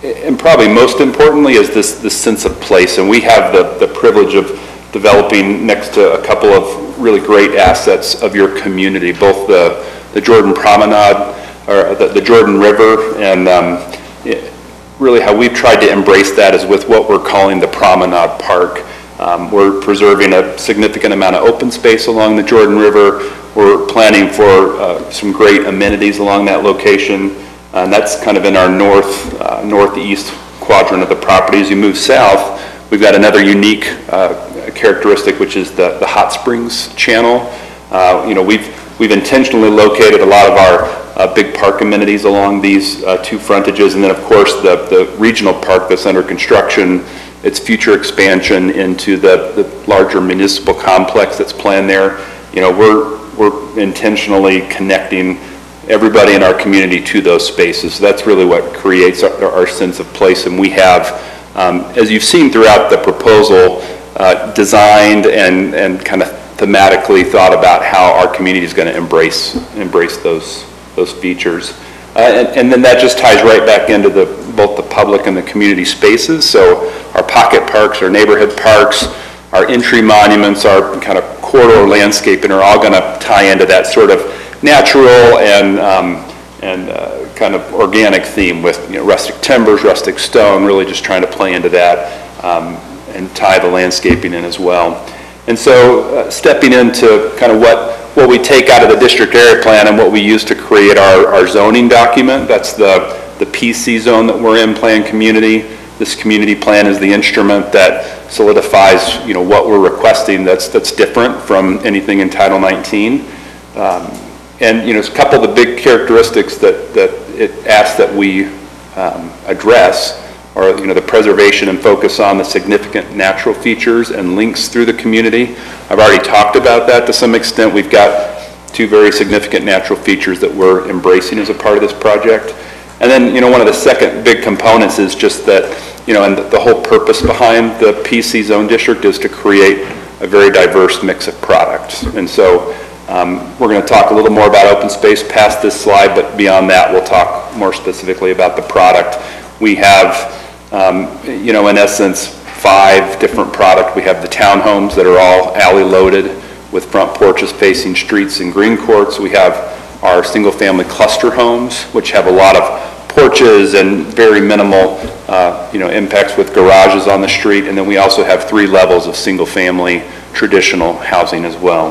And probably most importantly is this sense of place. And we have the privilege of developing next to a couple of really great assets of your community, both the Jordan Promenade, or the Jordan River, and really how we've tried to embrace that is with what we're calling the Promenade Park. We're preserving a significant amount of open space along the Jordan River. We're planning for some great amenities along that location. And that's kind of in our northeast quadrant of the property. As you move south, we've got another unique characteristic, which is the hot springs channel. We've intentionally located a lot of our big park amenities along these two frontages, and then of course the regional park that's under construction, its future expansion into the larger municipal complex that's planned there. We're intentionally connecting everybody in our community to those spaces. So that's really what creates our sense of place. And we have, as you've seen throughout the proposal, designed and kind of thematically thought about how our community is going to embrace those features. And then that just ties right back into both the public and the community spaces. So our pocket parks, our neighborhood parks, our entry monuments, our kind of corridor landscaping are all going to tie into that sort of natural and kind of organic theme with rustic timbers, rustic stone, really just trying to play into that and tie the landscaping in as well. And so stepping into kind of what we take out of the district area plan and what we use to create our zoning document, that's the PC zone that we're in, Planned Community. This community plan is the instrument that solidifies what we're requesting that's different from anything in Title 19. And a couple of the big characteristics that it asks that we address or, the preservation and focus on the significant natural features and links through the community. I've already talked about that to some extent. We've got 2 very significant natural features that we're embracing as a part of this project. And then, one of the second big components is just that, and the whole purpose behind the PC zone district is to create a very diverse mix of products. And so we're going to talk a little more about open space past this slide, but beyond that, we'll talk more specifically about the product. We have, in essence, 5 different products. We have the townhomes that are all alley loaded with front porches facing streets and green courts. We have our single-family cluster homes, which have a lot of porches and very minimal, impacts with garages on the street. And then we also have 3 levels of single-family traditional housing as well.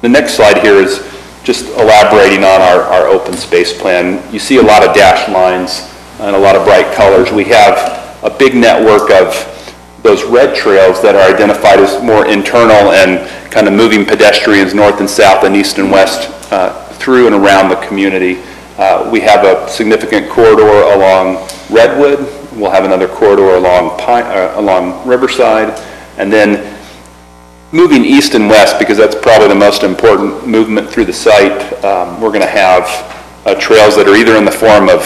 The next slide here is just elaborating on our open space plan. You see a lot of dashed lines and a lot of bright colors. We have a big network of those red trails that are identified as more internal and kind of moving pedestrians north and south and east and west through and around the community. We have a significant corridor along Redwood. We'll have another corridor along Riverside. And then moving east and west, because that's probably the most important movement through the site, we're going to have trails that are either in the form of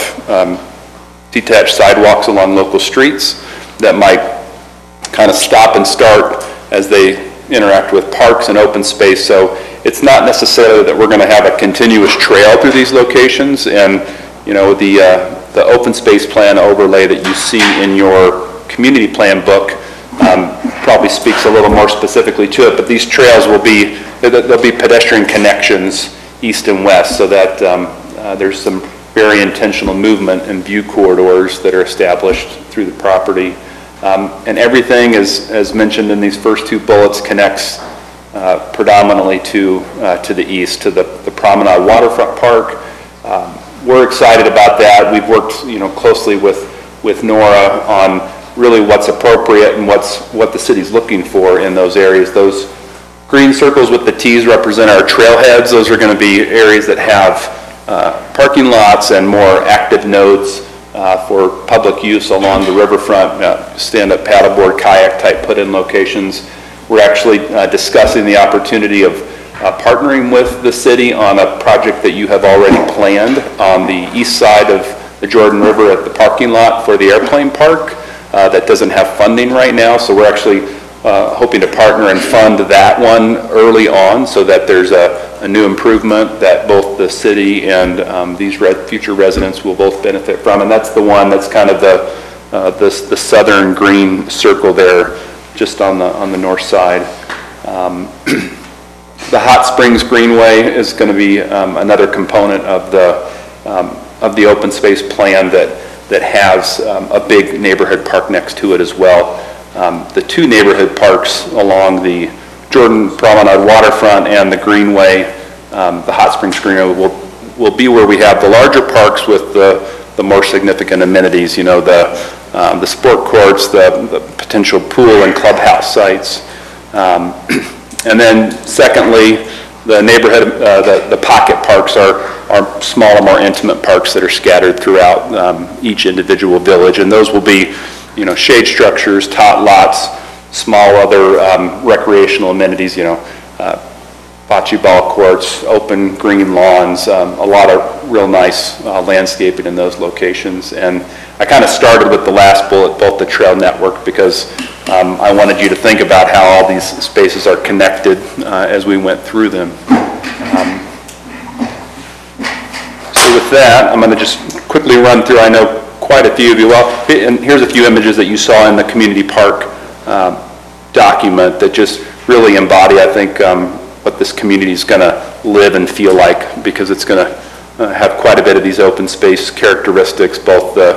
detached sidewalks along local streets that might kind of stop and start as they interact with parks and open space. So it's not necessarily that we're going to have a continuous trail through these locations. And the open space plan overlay that you see in your community plan book probably speaks a little more specifically to it. But these trails there'll be pedestrian connections east and west, so that there's some very intentional movement and view corridors that are established through the property. And everything, as mentioned in these first 2 bullets, connects predominantly to the east, to the Promenade Waterfront Park. We're excited about that. We've worked, closely with Nora on really what's appropriate and what the city's looking for in those areas. Those green circles with the T's represent our trailheads. Those are going to be areas that have parking lots and more active nodes for public use along the riverfront, stand-up paddleboard, kayak type put-in locations. We're actually discussing the opportunity of partnering with the city on a project that you have already planned on the east side of the Jordan River at the parking lot for the airplane park that doesn't have funding right now. So we're actually hoping to partner and fund that one early on so that there's a new improvement that both the city and these future residents will both benefit from. And that's the one that's kind of the southern green circle there, just on the north side. The Hot Springs Greenway is going to be another component of the open space plan that has a big neighborhood park next to it as well. The 2 neighborhood parks along the Jordan Promenade Waterfront and the Greenway, the Hot Springs Greenway, will be where we have the larger parks with the more significant amenities, the sport courts, the potential pool and clubhouse sites. And then secondly, the neighborhood, the pocket parks are smaller, more intimate parks that are scattered throughout each individual village. And those will be, shade structures, tot lots, small other recreational amenities, bocce ball courts, open green lawns, a lot of real nice landscaping in those locations. And I kind of started with the last bullet, both the trail network, because I wanted you to think about how all these spaces are connected as we went through them. So with that, I'm going to just quickly run through, I know quite a few of you, and here's a few images that you saw in the community park document that just really embody, I think, what this community is going to live and feel like, because it's going to have quite a bit of these open space characteristics, both the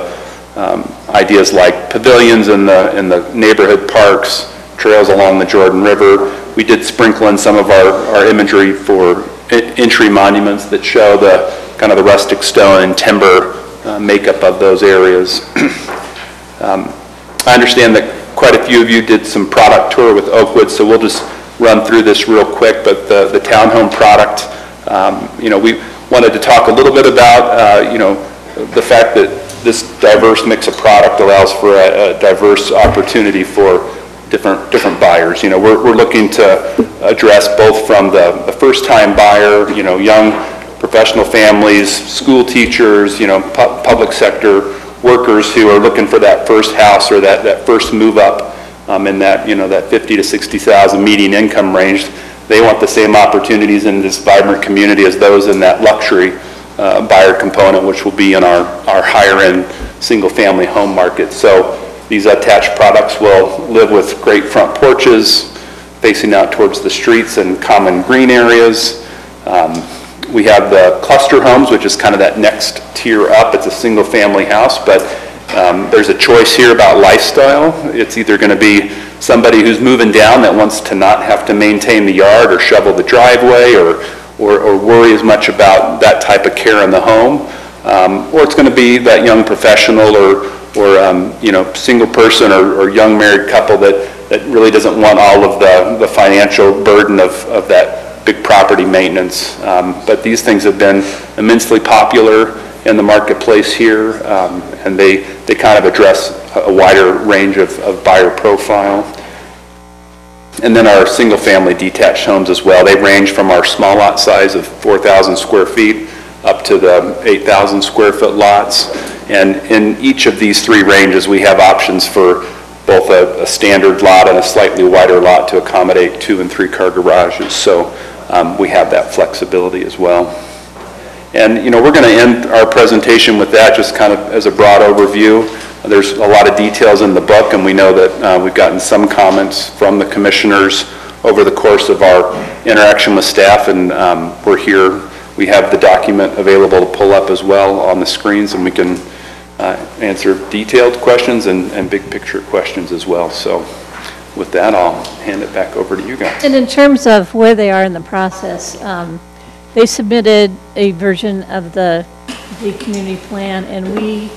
ideas like pavilions in the neighborhood parks, trails along the Jordan River. We did sprinkle in some of our imagery for entry monuments that show the kind of the rustic stone and timber makeup of those areas. I understand that quite a few of you did some product tour with Oakwood, so we'll just run through this real quick. But the townhome product, we wanted to talk a little bit about, the fact that this diverse mix of product allows for a diverse opportunity for different buyers. You know, we're looking to address both from the first-time buyer, you know, young professional families, school teachers, you know, public sector workers who are looking for that first house or that first move up in that, you know, that 50 to 60,000 median income range. They want the same opportunities in this vibrant community as those in that luxury buyer component, which will be in our higher end single family home market. So these attached products will live with great front porches facing out towards the streets and common green areas. We have the cluster homes, which is kind of that next tier up. It's a single family house, but there's a choice here about lifestyle. It's either going to be somebody who's moving down that wants to not have to maintain the yard or shovel the driveway or worry as much about that type of care in the home, or it's going to be that young professional or you know, single person or young married couple that really doesn't want all of the financial burden of that big property maintenance. But these things have been immensely popular in the marketplace here, and they kind of address a wider range of buyer profile. And then our single family detached homes as well. They range from our small lot size of 4,000 square feet up to the 8,000 square foot lots. And in each of these three ranges, we have options for both a standard lot and a slightly wider lot to accommodate 2- and 3-car garages. So we have that flexibility as well. And, you know, we're going to end our presentation with that, just kind of as a broad overview. There's a lot of details in the book, and we know that we've gotten some comments from the commissioners over the course of our interaction with staff, and we're here. We have the document available to pull up as well on the screens, and we can answer detailed questions and big picture questions as well. So with that, I'll hand it back over to you guys. And in terms of where they are in the process, they submitted a version of the community plan, and we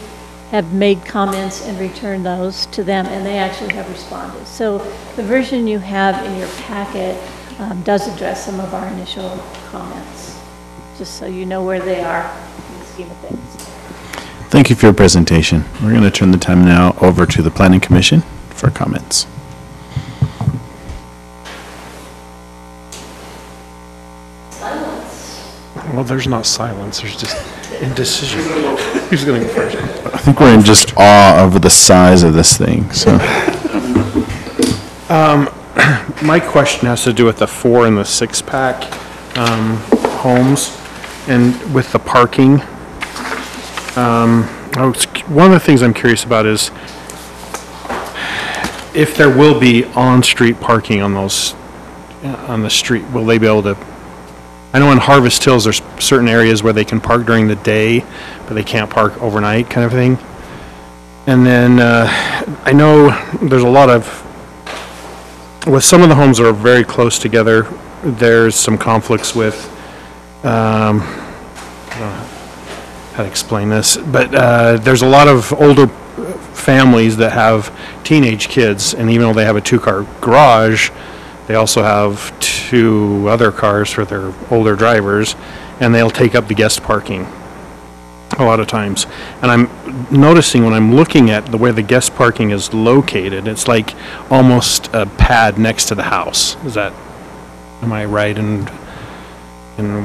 have made comments and returned those to them, and they actually have responded. So the version you have in your packet does address some of our initial comments, just so you know where they are in the scheme of things. Thank you for your presentation. We're going to turn the time now over to the Planning Commission for comments. Well, there's not silence, there's just indecision. Who's going to go first? I think we're in just awe over the size of this thing, so. My question has to do with the 4- and 6-pack homes and with the parking. One of the things I'm curious about is if there will be on-street parking on those, on the street, will they be able to? I know in Harvest Hills, there's certain areas where they can park during the day, but they can't park overnight, kind of thing. And then I know there's a lot of, with some of the homes that are very close together, there's some conflicts with, I don't know how to explain this, but there's a lot of older families that have teenage kids, and even though they have a 2-car garage, they also have 2 other cars for their older drivers, and they'll take up the guest parking a lot of times. And I'm noticing when I'm looking at the way the guest parking is located, it's like almost a pad next to the house. Is that, am I right in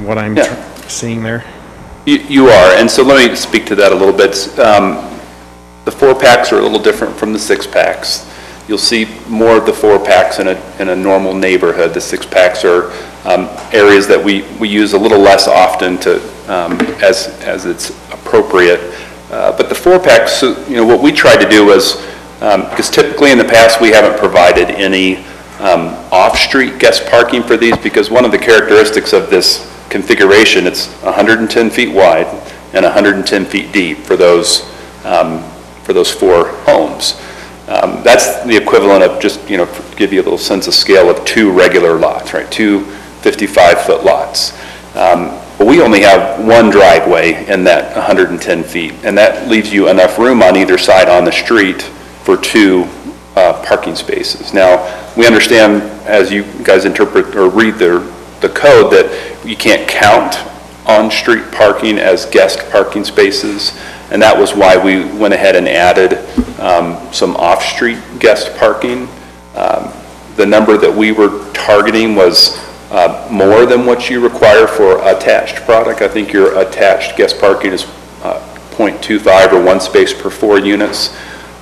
what I'm seeing there? You are, and so let me speak to that a little bit. The 4-packs are a little different from the 6-packs. You'll see more of the 4-packs in a normal neighborhood. The 6-packs are areas that we use a little less often to as it's appropriate. But the 4-packs, you know, what we tried to do was, because typically in the past we haven't provided any off-street guest parking for these, because one of the characteristics of this configuration, it's 110 feet wide and 110 feet deep for those 4 homes. That's the equivalent of, just, you know, to give you a little sense of scale, of 2 regular lots, right? 2 55-foot lots. But we only have 1 driveway in that 110 feet, and that leaves you enough room on either side on the street for 2 parking spaces. Now, we understand, as you guys interpret or read the code, that you can't count on-street parking as guest parking spaces. and that was why we went ahead and added some off-street guest parking. The number that we were targeting was more than what you require for attached product. I think your attached guest parking is 0.25 or 1 space per 4 units.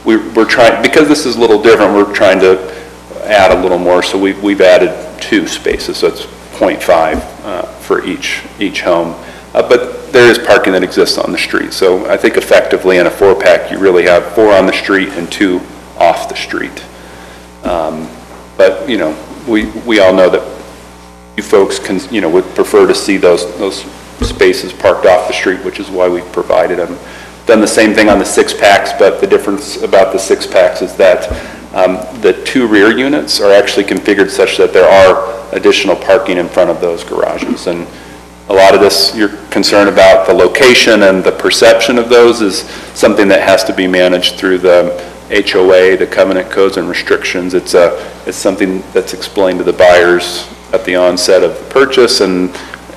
We're trying, because this is a little different, we're trying to add a little more, so we've added 2 spaces, so it's 0.5 for each home. But there is parking that exists on the street, so I think effectively in a 4-pack, you really have 4 on the street and 2 off the street. But, you know, we all know that you folks can, you know, would prefer to see those spaces parked off the street, which is why we provided them. Done the same thing on the 6-packs, but the difference about the 6-packs is that the 2 rear units are actually configured such that there are additional parking in front of those garages. And a lot of this, you're concerned about the location and the perception of those is something that has to be managed through the HOA, the covenant codes and restrictions. It's something that's explained to the buyers at the onset of the purchase and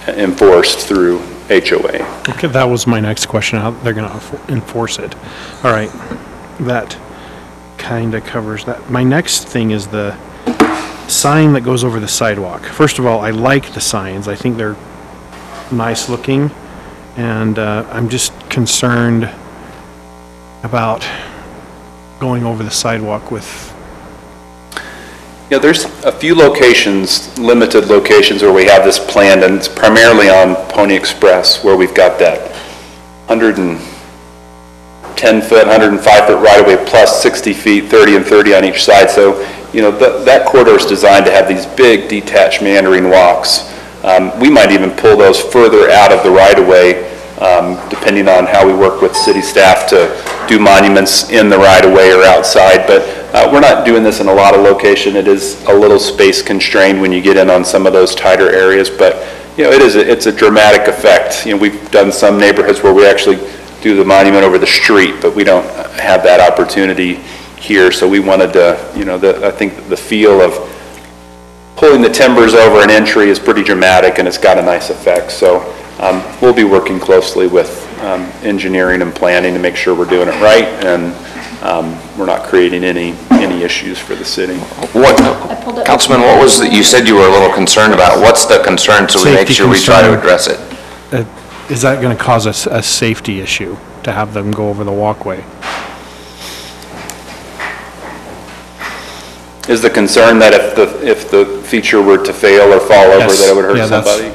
enforced through HOA. Okay, that was my next question, how they're going to enforce it. All right, that kind of covers that. My next thing is the sign that goes over the sidewalk. First of all, I like the signs. I think they're nice looking, and I'm just concerned about going over the sidewalk with... Yeah, there's a few locations, limited locations where we have this planned, and it's primarily on Pony Express where we've got that 110-foot, 105-foot right-of-way plus 60 feet, 30 and 30 on each side. So, you know, that corridor is designed to have these big detached meandering walks. We might even pull those further out of the right-of-way, depending on how we work with city staff to do monuments in the right-of-way or outside. But we're not doing this in a lot of location. It is a little space constrained when you get in on some of those tighter areas. But, you know, it's a dramatic effect. You know, we've done some neighborhoods where we actually do the monument over the street, but we don't have that opportunity here. So we wanted to, you know, I think the feel of pulling the timbers over an entry is pretty dramatic, and it's got a nice effect. So we'll be working closely with engineering and planning to make sure we're doing it right, and we're not creating any issues for the city. Councilman, what was that you said you were a little concerned about? What's the concern so we make sure we try to address it? Is that going to cause us a safety issue to have them go over the walkway? Is the concern that if the feature were to fail or fall over, that it would hurt somebody?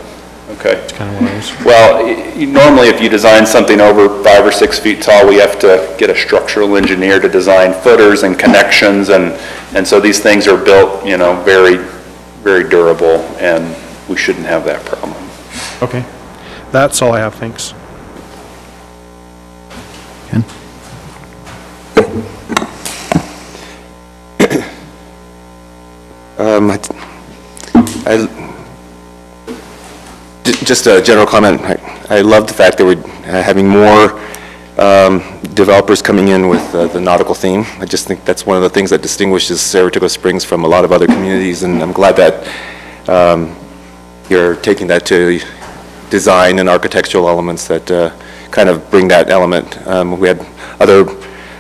Okay. That's kind of what it is. Well, normally if you design something over 5 or 6 feet tall, we have to get a structural engineer to design footers and connections, and so these things are built, you know, very, very durable, and we shouldn't have that problem. Okay. That's all I have, thanks. Ken? Just a general comment. I love the fact that we're having more developers coming in with the nautical theme. I just think that's one of the things that distinguishes Saratoga Springs from a lot of other communities, and I'm glad that you're taking that to design and architectural elements that kind of bring that element. We had other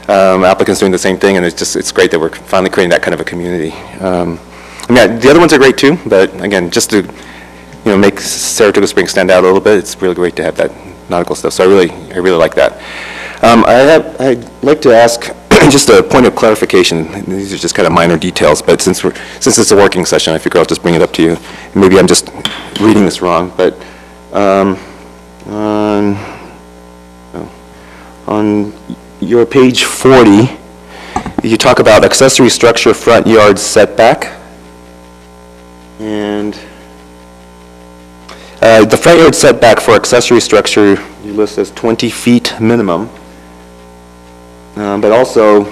applicants doing the same thing, and it's great that we're finally creating that kind of a community. I mean, the other ones are great too, but again, just to make Saratoga Springs stand out a little bit, it's really great to have that nautical stuff. So I really like that. I'd like to ask just a point of clarification. These are just kind of minor details, but since it's a working session, I figure I'll just bring it up to you. Maybe I'm just reading this wrong, but on your page 40, you talk about accessory structure front yard setback. And the front yard setback for accessory structure you list as 20 feet minimum, but also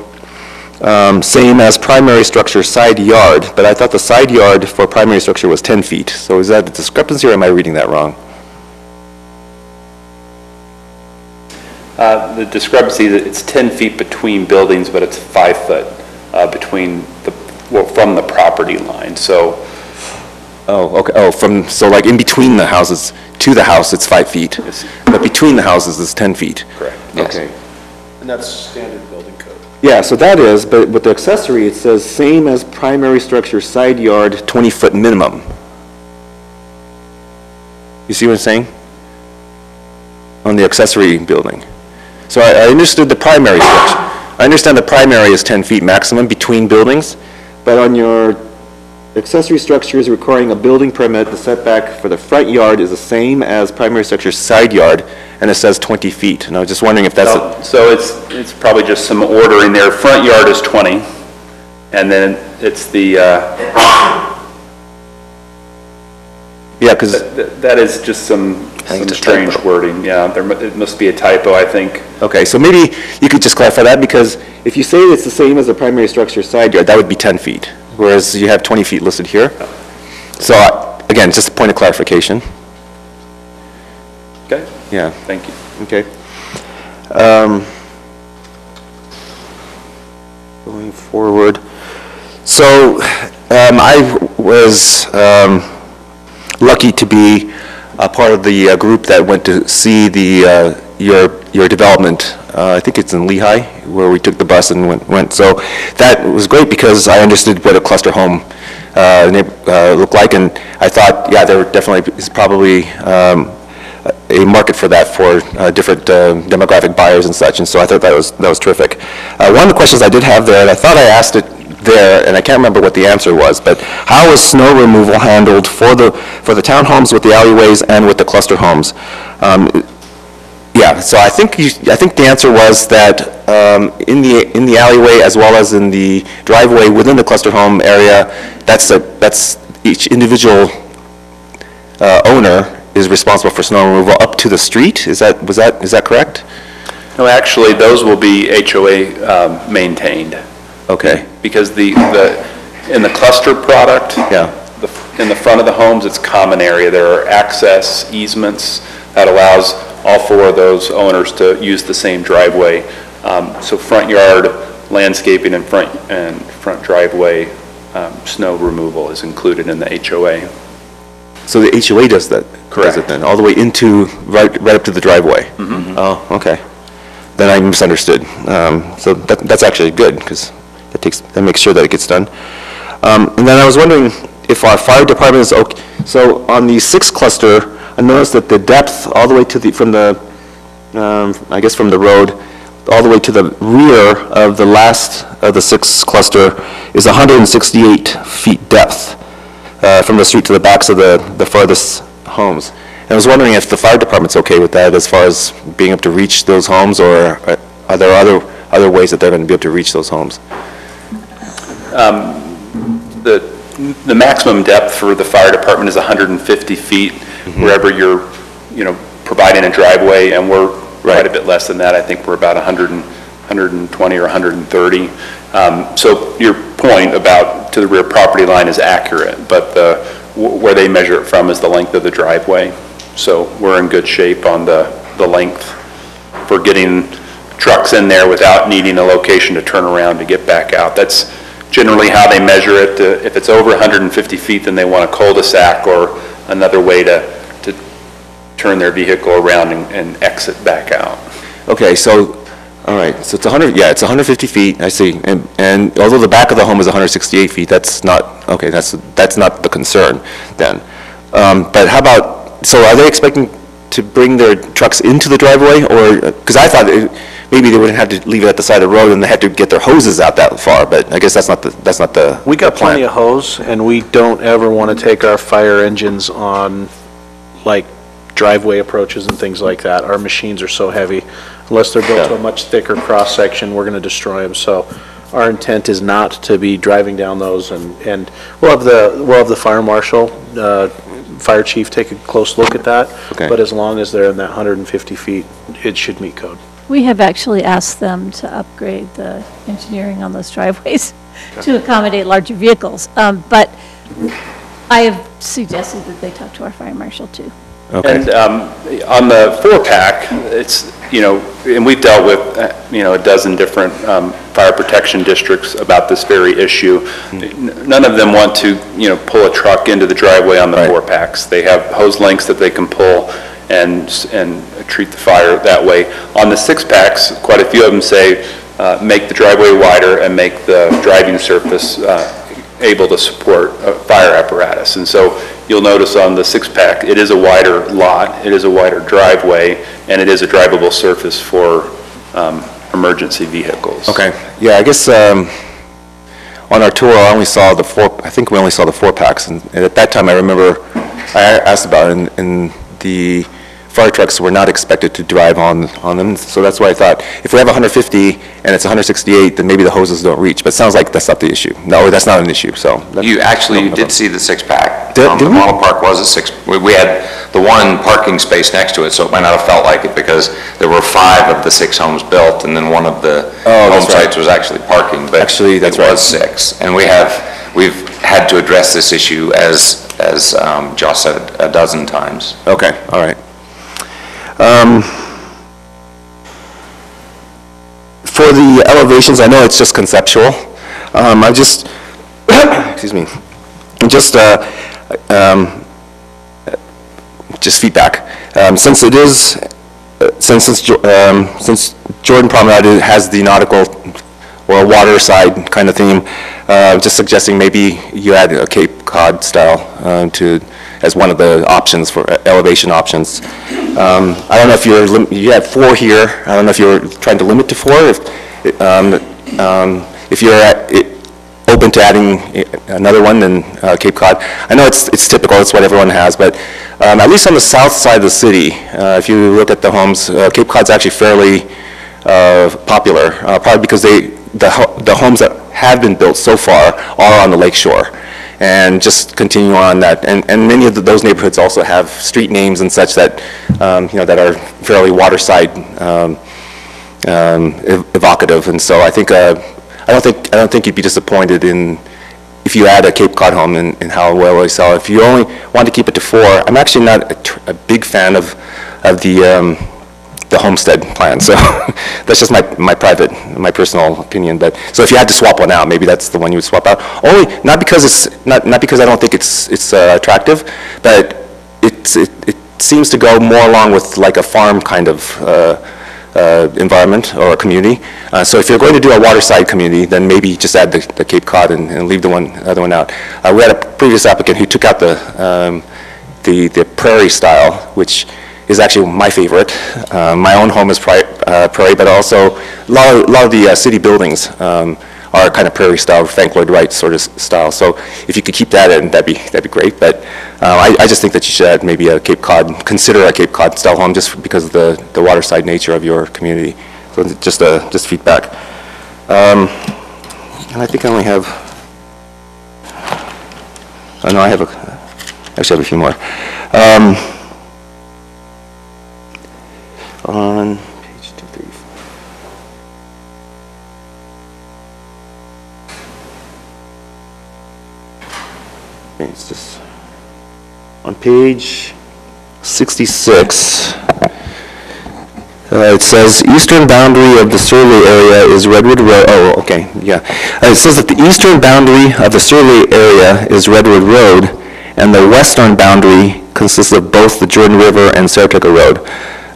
same as primary structure side yard, but I thought the side yard for primary structure was 10 feet. So is that a discrepancy, or am I reading that wrong? The discrepancy, it's 10 feet between buildings, but it's 5 foot from the property line. So. Oh, okay. Oh, so like in between the houses to the house, it's 5 feet, but between the houses is 10 feet. Correct. Okay. And that's standard building code. Yeah, so that is, but with the accessory, it says same as primary structure side yard, 20-foot minimum. You see what I'm saying? On the accessory building. So I understood the primary structure. I understand the primary is 10 feet maximum between buildings, but on your accessory structures requiring a building permit, the setback for the front yard is the same as primary structure side yard, and it says 20 feet. And I was just wondering if that's... So it's probably just some ordering there. Front yard is 20, and then it's the... Yeah, because... That is just some strange wording. Yeah, it must be a typo, I think. Okay, so maybe you could just clarify that, because if you say it's the same as the primary structure side yard, that would be 10 feet, whereas you have 20 feet listed here. So, again, just a point of clarification. Okay. Yeah. Thank you. Okay. Going forward, so I was lucky to be a part of the group that went to see the your development. I think it's in Lehigh, where we took the bus and went. So that was great because I understood what a cluster home looked like, and I thought, yeah, there definitely is probably a market for that for different demographic buyers and such, and so I thought that was terrific. One of the questions I did have there, and I thought I asked it there, and I can't remember what the answer was, but how is snow removal handled for the townhomes with the alleyways and with the cluster homes? Yeah, so I think the answer was that in the alleyway as well as in the driveway within the cluster home area, that's each individual owner is responsible for snow removal up to the street. Is that correct? No, actually, those will be HOA maintained. Okay. Because in the cluster product, yeah, in the front of the homes, it's common area. There are access easements that allows all four of those owners to use the same driveway. So front yard landscaping and front driveway snow removal is included in the HOA. So the HOA does that? Correct. Does it then, all the way into, right up to the driveway? Mm-hmm. Oh, okay. Then I misunderstood. So that's actually good, because that makes sure that it gets done. And then I was wondering if our fire department is okay. So on the 6th cluster, I noticed that the depth all the way to from the road, all the way to the rear of the last of the 6th cluster is 168 feet depth from the street to the backs of the farthest homes. And I was wondering if the fire department's okay with that as far as being able to reach those homes, or are there other ways that they're going to be able to reach those homes? The maximum depth for the fire department is 150 feet, wherever you're, providing a driveway, and we're quite a bit less than that. I think we're about 120 or 130. So your point about to the rear property line is accurate, but where they measure it from is the length of the driveway. So we're in good shape on the length for getting trucks in there without needing a location to turn around to get back out. That's generally how they measure it. If it's over 150 feet, then they want a cul-de-sac or another way to turn their vehicle around and exit back out. Okay, so, all right, so it's 150 feet, I see. And although the back of the home is 168 feet, that's not the concern then. But how about, so are they expecting to bring their trucks into the driveway, or, because I thought maybe they wouldn't have to leave it at the side of the road and they had to get their hoses out that far, but I guess that's not the We got plan. plenty of hose, and we don't ever want to take our fire engines on, like, driveway approaches and things like that. Our machines are so heavy. Unless they're built to a much thicker cross-section, we're going to destroy them. So our intent is not to be driving down those, and we'll have the fire marshal, fire chief take a close look at that. Okay. But as long as they're in that 150 feet, it should meet code. We have actually asked them to upgrade the engineering on those driveways to accommodate larger vehicles. But I have suggested that they talk to our fire marshal too. Okay. And on the 4-pack, it's, and we've dealt with, a dozen different fire protection districts about this very issue. None of them want to, pull a truck into the driveway on the 4-packs. They have hose lengths that they can pull, and treat the fire that way. On the six-packs, quite a few of them say, make the driveway wider and make the driving surface able to support a fire apparatus. And so you'll notice on the six-pack, it is a wider lot, it is a wider driveway, and it is a drivable surface for emergency vehicles. Okay, yeah, I guess on our tour, I think we only saw the 4-packs, and at that time I remember I asked about it, and the fire trucks were not expected to drive on them, so that's why I thought, if we have 150 and it's 168, then maybe the hoses don't reach, but it sounds like that's not the issue. No, that's not an issue, so. You did see the six-pack. Did The we? model park was a six, we had the one parking space next to it, so it might not have felt like it, because there were 5 of the 6 homes built, and then one of the home sites was actually parking, but actually, that's right. It was 6. And we've had to address this issue, as Josh said a dozen times. Okay, all right. For the elevations, I know it's just conceptual. I just, excuse me, just feedback. Since it is, since Jordan Promenade has the nautical or waterside kind of theme, just suggesting maybe you add a Cape Cod style as one of the options for elevation options. I don't know if you have 4 here. I don't know if you're trying to limit to 4. If you're open to adding another one, then Cape Cod. I know it's typical. It's what everyone has, but at least on the south side of the city, if you look at the homes, Cape Cod's actually fairly popular, probably because the homes that have been built so far are on the lake shore. And just continue on that, and many of those neighborhoods also have street names and such that that are fairly waterside evocative. And so I think I don't think you'd be disappointed if you add a Cape Cod home and how well they sell. If you only want to keep it to 4, I'm actually not a big fan of the homestead plan, so that's just my personal opinion. But so if you had to swap one out, maybe that's the one you would swap out. Only not because I don't think it's attractive, but it seems to go more along with like a farm kind of environment or a community. So if you're going to do a waterside community, then maybe just add the Cape Cod and leave the other one out. We had a previous applicant who took out the prairie style, which is actually my favorite. My own home is prairie, but also a lot of the city buildings are kind of prairie style, Frank Lloyd Wright sort of style. So if you could keep that in, that'd be great. But I just think that you should add maybe consider a Cape Cod style home, just because of the waterside nature of your community. So just feedback. And I think I only have. Oh no, I actually have a few more. On page 2, 3, 4. Okay, it's just on page 66. It says eastern boundary of the survey area is Redwood Road. Oh, okay, yeah. It says that the eastern boundary of the survey area is Redwood Road, and the western boundary consists of both the Jordan River and Saratoga Road.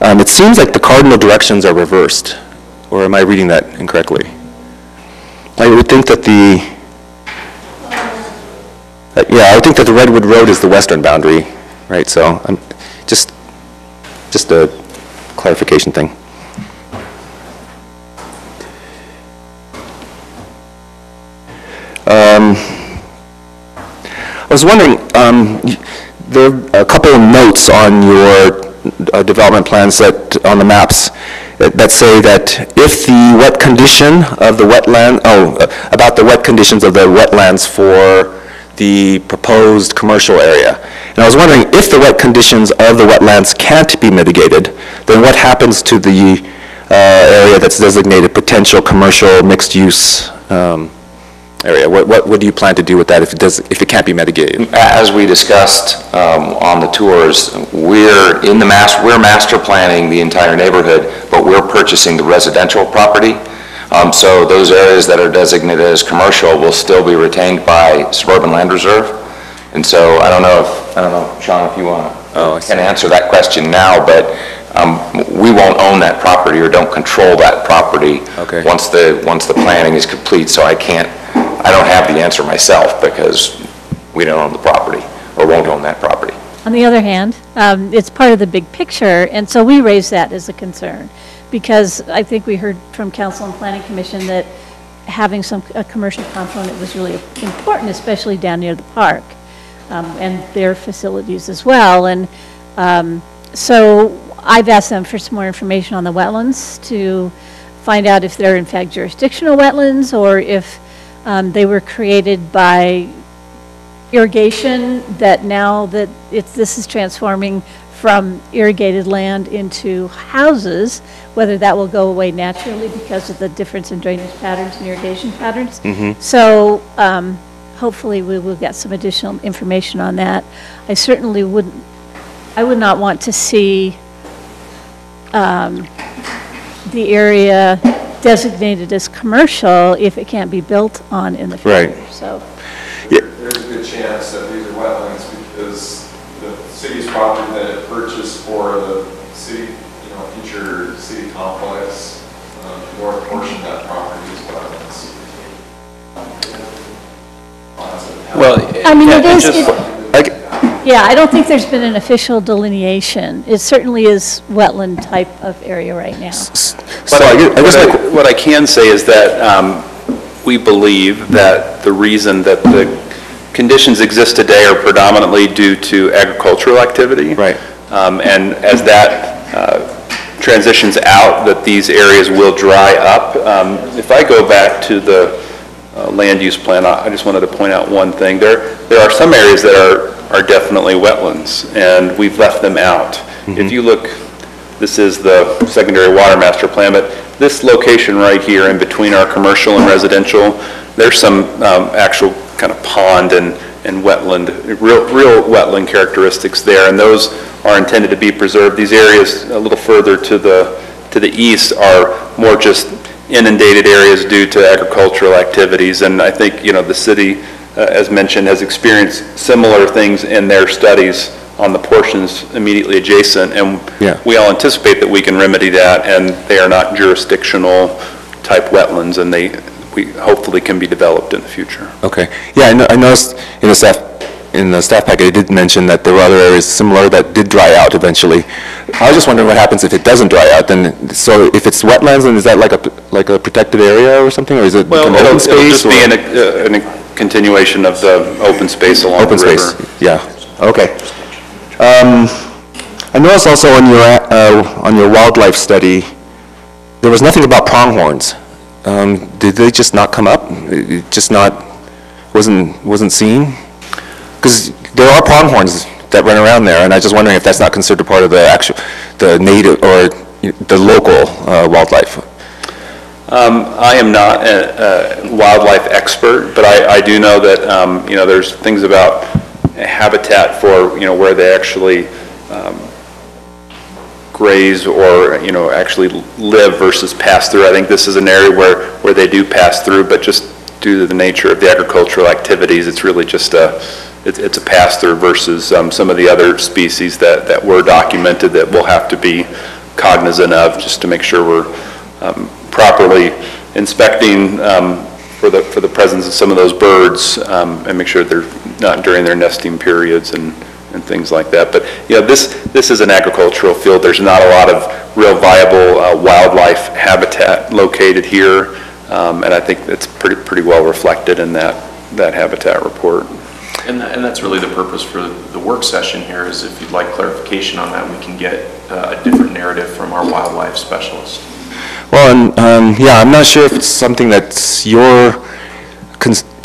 It seems like the cardinal directions are reversed, or am I reading that incorrectly? I would think that I would think that the Redwood Road is the western boundary, right? So just a clarification thing. I was wondering, there are a couple of notes on your development plans on the maps that say that if the wet condition of the wetland, about the wet conditions of the wetlands for the proposed commercial area. And I was wondering, if the wet conditions of the wetlands can't be mitigated, then what happens to the area that's designated potential commercial mixed-use area? What do you plan to do with that if it can't be mitigated? As we discussed on the tours, we're master planning the entire neighborhood, but we're purchasing the residential property. So those areas that are designated as commercial will still be retained by Suburban Land Reserve. And so I don't know, Sean, if you want to can answer that question now, but we won't own that property or don't control that property Okay. once the planning is complete, so I don't have the answer myself because we don't own the property or won't own that property. On the other hand, it's part of the big picture, and so we raise that as a concern, because I think we heard from Council and Planning Commission that having a commercial component was really important, especially down near the park, and their facilities as well. And so I've asked them for some more information on the wetlands to find out if they're in fact jurisdictional wetlands, or if they were created by irrigation, that now that this is transforming from irrigated land into houses, whether that will go away naturally because of the difference in drainage patterns and irrigation patterns. So hopefully we will get some additional information on that. I certainly would not want to see the area designated as commercial if it can't be built on in the future. Right. So. There's a good chance that these are wetlands because the city's property that it purchased for the city, future city complex, the north portion of that property is wetlands. Well, I mean, yeah, I don't think there's been an official delineation. It certainly is wetland type of area right now. But what I can say is that we believe that the reason that the conditions exist today are predominantly due to agricultural activity. Right. And as that transitions out, that these areas will dry up. If I go back to the land use plan, I just wanted to point out one thing. There are some areas that are definitely wetlands, and we've left them out. If you look, this is the secondary water master plan, but this location right here in between our commercial and residential, there's some actual kind of pond and wetland, real wetland characteristics there, and those are intended to be preserved. These areas a little further to the east are more just inundated areas due to agricultural activities, and I think, the city, as mentioned, has experienced similar things in their studies on the portions immediately adjacent, and we all anticipate that we can remedy that, and they are not jurisdictional type wetlands, and we hopefully can be developed in the future. Okay. Yeah, I noticed in the staff packet, it did mention that there were other areas similar that did dry out eventually. I was just wondering what happens if it doesn't dry out. Then, so if it's wetlands, then is that like a protected area or something, or is it open space? It'll just be in a continuation of the open space along the river. Open space. Yeah. Okay. I noticed also on your wildlife study, there was nothing about pronghorns. Did they just not come up? It just wasn't seen? Because there are pronghorns that run around there, and I was just wondering if that's not considered part of the native or the local wildlife. I am not a wildlife expert, but I do know that there's things about habitat for where they actually graze or actually live versus pass through. I think this is an area where they do pass through, but just due to the nature of the agricultural activities, it's really just it's a pass through versus some of the other species that were documented that we'll have to be cognizant of just to make sure we're properly inspecting for the presence of some of those birds and make sure they're not during their nesting periods and things like that. But this is an agricultural field. There's not a lot of real viable wildlife habitat located here, and I think it's pretty well reflected in that habitat report. And that's really the purpose for the work session here, is if you'd like clarification on that, we can get a different narrative from our wildlife specialist. Well, and I'm not sure if it's something that's your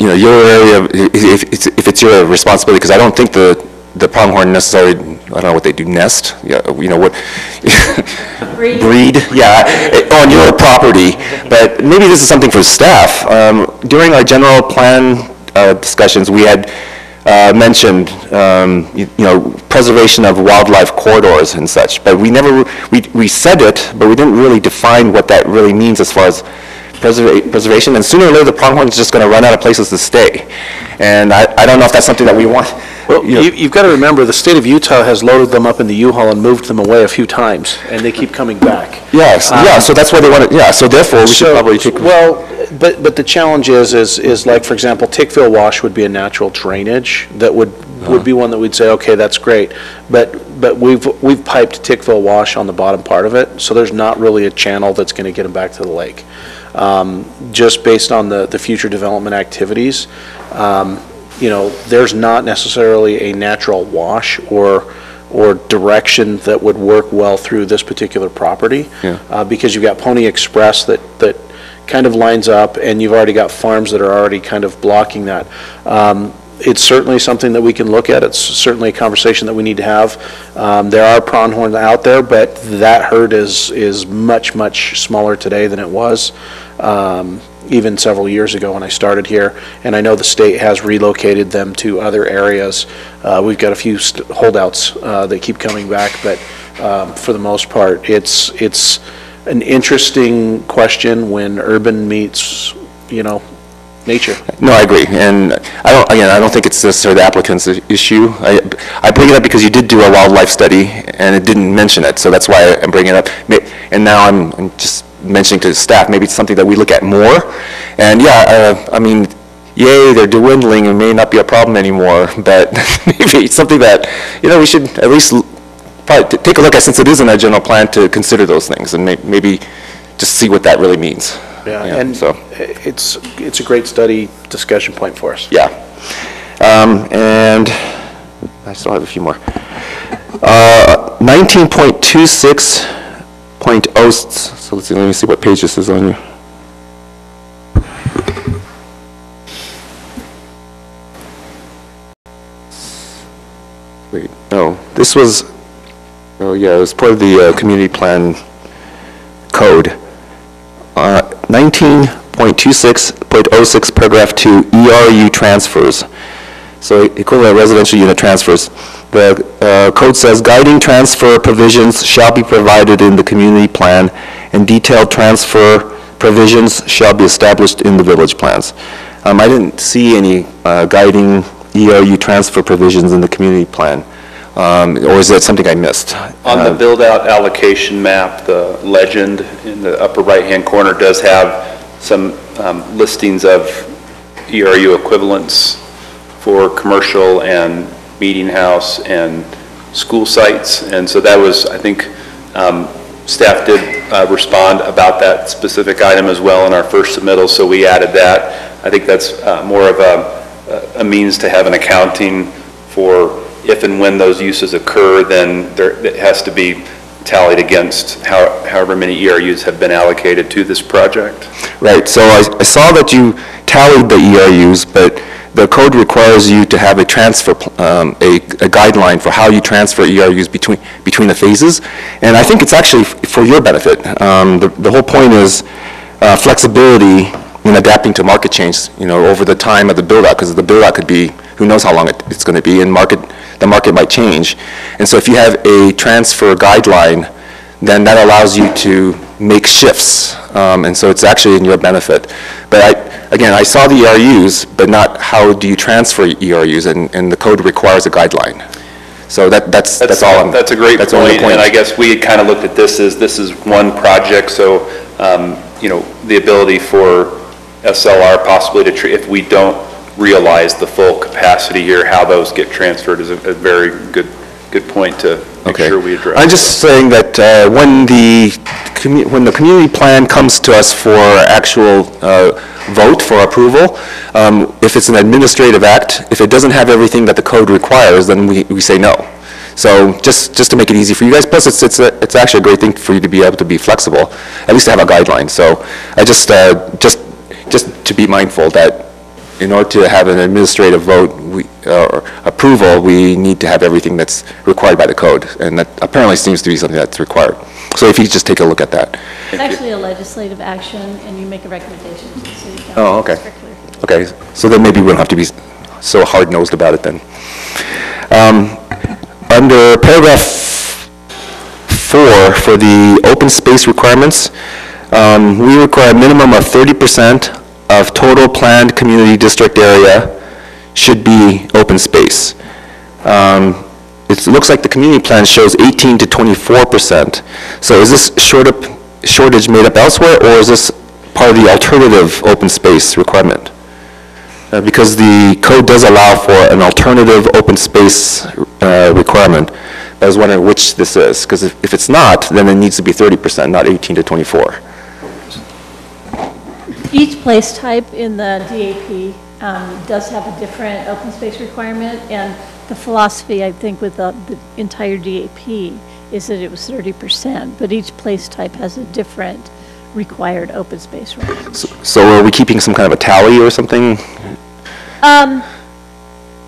area, if it's your responsibility, because I don't think the pronghorn necessarily, I don't know what they do, nest, what breed, on your property. But maybe this is something for staff. During our general plan discussions, we had mentioned, preservation of wildlife corridors and such, but we said it, but we didn't really define what that really means as far as preservation, and sooner or later, the pronghorn's just going to run out of places to stay. And I don't know if that's something that we want. Well, you've got to remember, the state of Utah has loaded them up in the U-Haul and moved them away a few times, and they keep coming back. Yes, yeah, so that's why they want to, so therefore, we should probably take... Well, but the challenge is like, for example, Tickville Wash would be a natural drainage that would be one that we'd say, okay, that's great. But we've piped Tickville Wash on the bottom part of it, so there's not really a channel that's going to get them back to the lake. Just based on the future development activities, there's not necessarily a natural wash or direction that would work well through this particular property. Because you've got Pony Express that kind of lines up, and you've already got farms that are already kind of blocking that. It's certainly something that we can look at. It's certainly a conversation that we need to have. There are pronghorn out there, but that herd is much, much smaller today than it was even several years ago when I started here. And I know the state has relocated them to other areas. We've got a few holdouts that keep coming back, but for the most part, it's an interesting question when urban meets, nature. No, I agree, and I don't think it's necessarily the applicant's issue. I bring it up because you did do a wildlife study, and it didn't mention it, so that's why I'm bringing it up. And now I'm just mentioning to the staff, maybe it's something that we look at more. And yay, they're dwindling, it may not be a problem anymore, but maybe it's something that, we should at least probably take a look at, since it is in our general plan, to consider those things, and maybe just see what that really means. So it's a great study discussion point for us. Yeah. And I still have a few more. 19.26.0, so let's see, let me see what page this is on you. Wait, no, this was, it was part of the community plan code. 19.26.06 paragraph 2, ERU transfers. So equivalent residential unit transfers. The code says guiding transfer provisions shall be provided in the community plan, and detailed transfer provisions shall be established in the village plans. I didn't see any guiding ERU transfer provisions in the community plan. Or is that something I missed? On the build-out allocation map, the legend in the upper right-hand corner does have some listings of ERU equivalents for commercial and meeting house and school sites. And so that was, I think, staff did respond about that specific item as well in our first submittal, so we added that. I think that's more of a means to have an accounting for if and when those uses occur, then it has to be tallied against however many ERUs have been allocated to this project. Right, so I saw that you tallied the ERUs, but the code requires you to have a transfer, a guideline for how you transfer ERUs between the phases, and I think it's actually for your benefit. The whole point is flexibility in adapting to market change, over the time of the build-out, because the build-out could be, who knows how long it's going to be, and the market might change. And so if you have a transfer guideline, then that allows you to make shifts, and so it's actually in your benefit. But I saw the ERUs, but not how do you transfer ERUs, and the code requires a guideline. So that's all. That's a great point, and I guess we had kind of looked at this as one project, so the ability for SLR possibly to treat, if we don't realize the full capacity here, how those get transferred is a very good point to make sure we address. I'm just saying that when the community plan comes to us for actual vote for approval, if it's an administrative act, if it doesn't have everything that the code requires, then we say no. So just to make it easy for you guys, plus it's actually a great thing for you to be able to be flexible, at least to have a guideline. So I just to be mindful that in order to have an administrative vote or approval, we need to have everything that's required by the code, and that apparently seems to be something that's required. So if you just take a look at that. It's actually a legislative action, and you make a recommendation to the city council. Oh, okay. Okay, so then maybe we don't have to be so hard-nosed about it then. Under paragraph 4, for the open space requirements, we require a minimum of 30% of total planned community district area should be open space. It looks like the community plan shows 18 to 24%. So is this shortage made up elsewhere, or is this part of the alternative open space requirement? Because the code does allow for an alternative open space requirement. I was wondering which this is, because if it's not, then it needs to be 30%, not 18 to 24. Each place type in the DAP does have a different open space requirement, and the philosophy, I think, with the entire DAP is that it was 30%, but each place type has a different required open space range. So are we keeping some kind of a tally or something?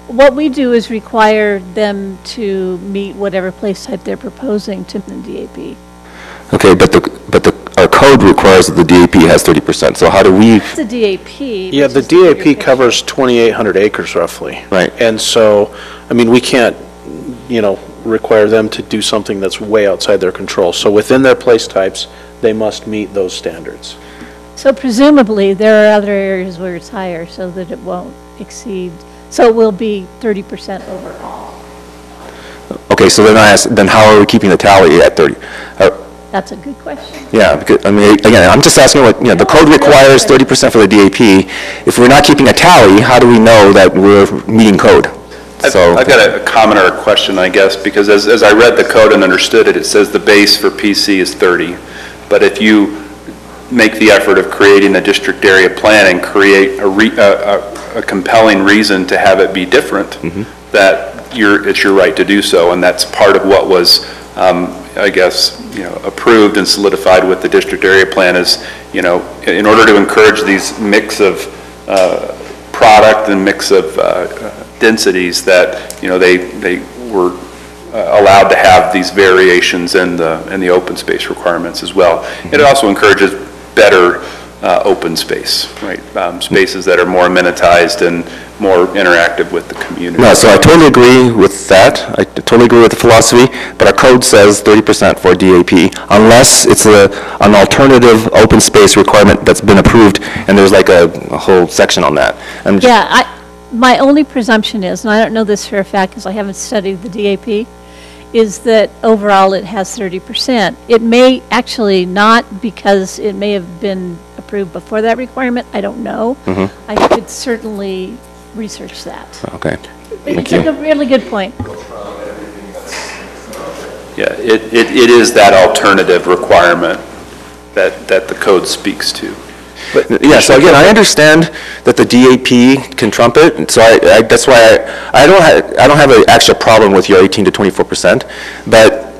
What we do is require them to meet whatever place type they're proposing to the DAP. Okay, but our code requires that the DAP has 30%, so how do we? The DAP. Yeah, the DAP covers 2,800 acres roughly. Right. And so, I mean, we can't, require them to do something that's way outside their control. So within their place types, they must meet those standards. So presumably, there are other areas where it's higher so that it won't exceed, so it will be 30% overall. Okay, so then how are we keeping the tally at 30? That's a good question. Yeah, because, I mean, again, I'm just asking what, the code requires 30% for the DAP. If we're not keeping a tally, how do we know that we're meeting code? So I've got a comment or a question, I guess, because as I read the code and understood it, it says the base for PC is 30. But if you make the effort of creating a district area plan and create a compelling reason to have it be different, that it's your right to do so, and that's part of what was, I guess, approved and solidified with the district area plan is, in order to encourage these mix of product and mix of densities, that they were allowed to have these variations in the open space requirements as well. It also encourages better open space, right? Spaces that are more amenitized and more interactive with the community. no, so I totally agree with that. I totally agree with the philosophy, but our code says 30% for DAP, unless it's an alternative open space requirement that's been approved, and there's like a whole section on that. My only presumption is, and I don't know this for a fact because I haven't studied the DAP, is that overall it has 30%. It may actually not, because it may have been approved before that requirement. I don't know. I could certainly research that. Okay. It's a really good point. Yeah, it is that alternative requirement that the code speaks to. But, yeah, so again, I understand that the DAP can trump it, and so that's why I don't have an actual problem with your 18 to 24%, but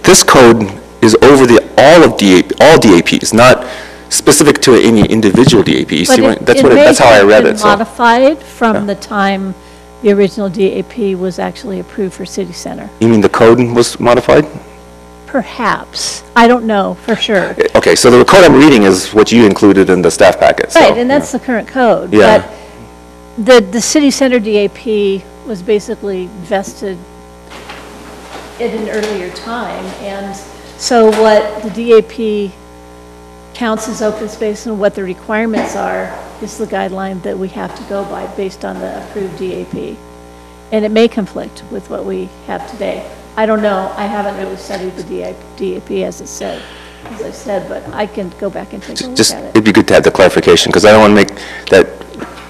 this code is over all DAPs, not specific to any individual DAP. That's how I read it. It may have been modified from the time the original DAP was actually approved for city center. You mean the code was modified? Perhaps. I don't know for sure. Okay, so the code I'm reading is what you included in the staff packet. Right, and that's the current code. Yeah. But the city center DAP was basically vested at an earlier time, and so what the DAP counts as open space and what the requirements are is the guideline that we have to go by based on the approved DAP. And it may conflict with what we have today. I don't know. I haven't really studied the DAP as I said, but I can go back and take a look at it. It'd be good to have the clarification, because I don't want to make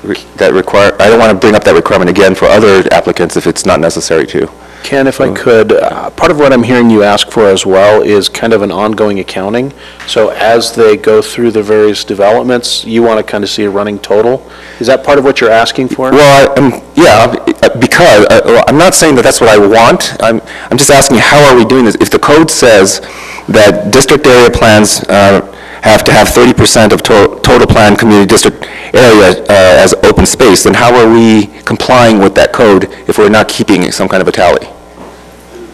I don't want to bring up that requirement again for other applicants if it's not necessary to. Ken, if I could, part of what I'm hearing you ask for as well is kind of an ongoing accounting. So as they go through the various developments, you want to kind of see a running total. Is that part of what you're asking for? Well, yeah, because I'm not saying that that's what I want. I'm just asking, how are we doing this? If the code says that district area plans have to have 30% of total planned community district area as open space, then how are we complying with that code if we're not keeping some kind of a tally?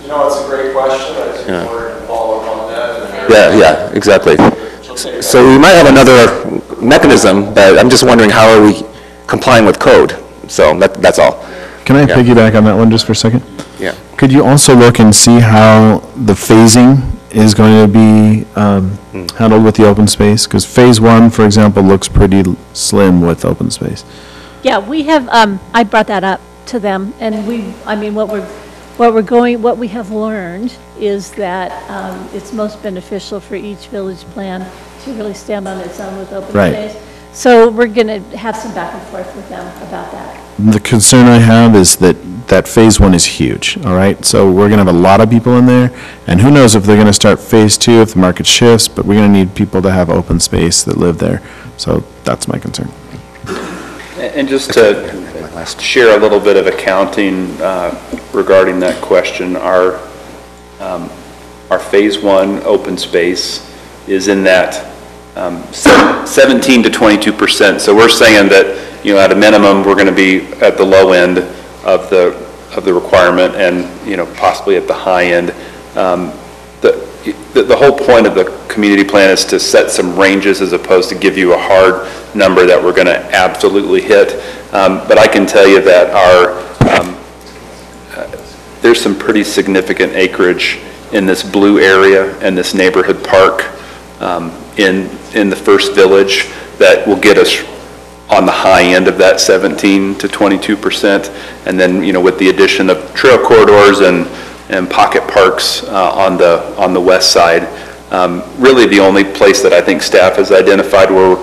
It's a great question. I just wanted to follow up on that. Yeah, exactly. So we might have another mechanism, but I'm just wondering, how are we complying with code? So that's all. Can I piggyback on that one just for a second? Yeah. Could you also look and see how the phasing is going to be handled with the open space? Because Phase 1, for example, looks pretty slim with open space. Yeah, we have, I brought that up to them, and what we have learned is that it's most beneficial for each village plan to really stand on its own with open Right. space. So we're going to have some back and forth with them about that. The concern I have is that Phase 1 is huge, all right? So we're going to have a lot of people in there, and who knows if they're going to start Phase 2, if the market shifts, but we're going to need people to have open space that live there. So that's my concern. And just to share a little bit of accounting regarding that question, our Phase 1 open space is in that 17 to 22%. So we're saying that, at a minimum, we're going to be at the low end of the requirement, and possibly at the high end. The whole point of the community plan is to set some ranges as opposed to give you a hard number that we're going to absolutely hit. But I can tell you that there's some pretty significant acreage in this blue area and this neighborhood park in the first village that will get us on the high end of that 17 to 22%. And then, with the addition of trail corridors and pocket parks on the west side, really the only place that I think staff has identified where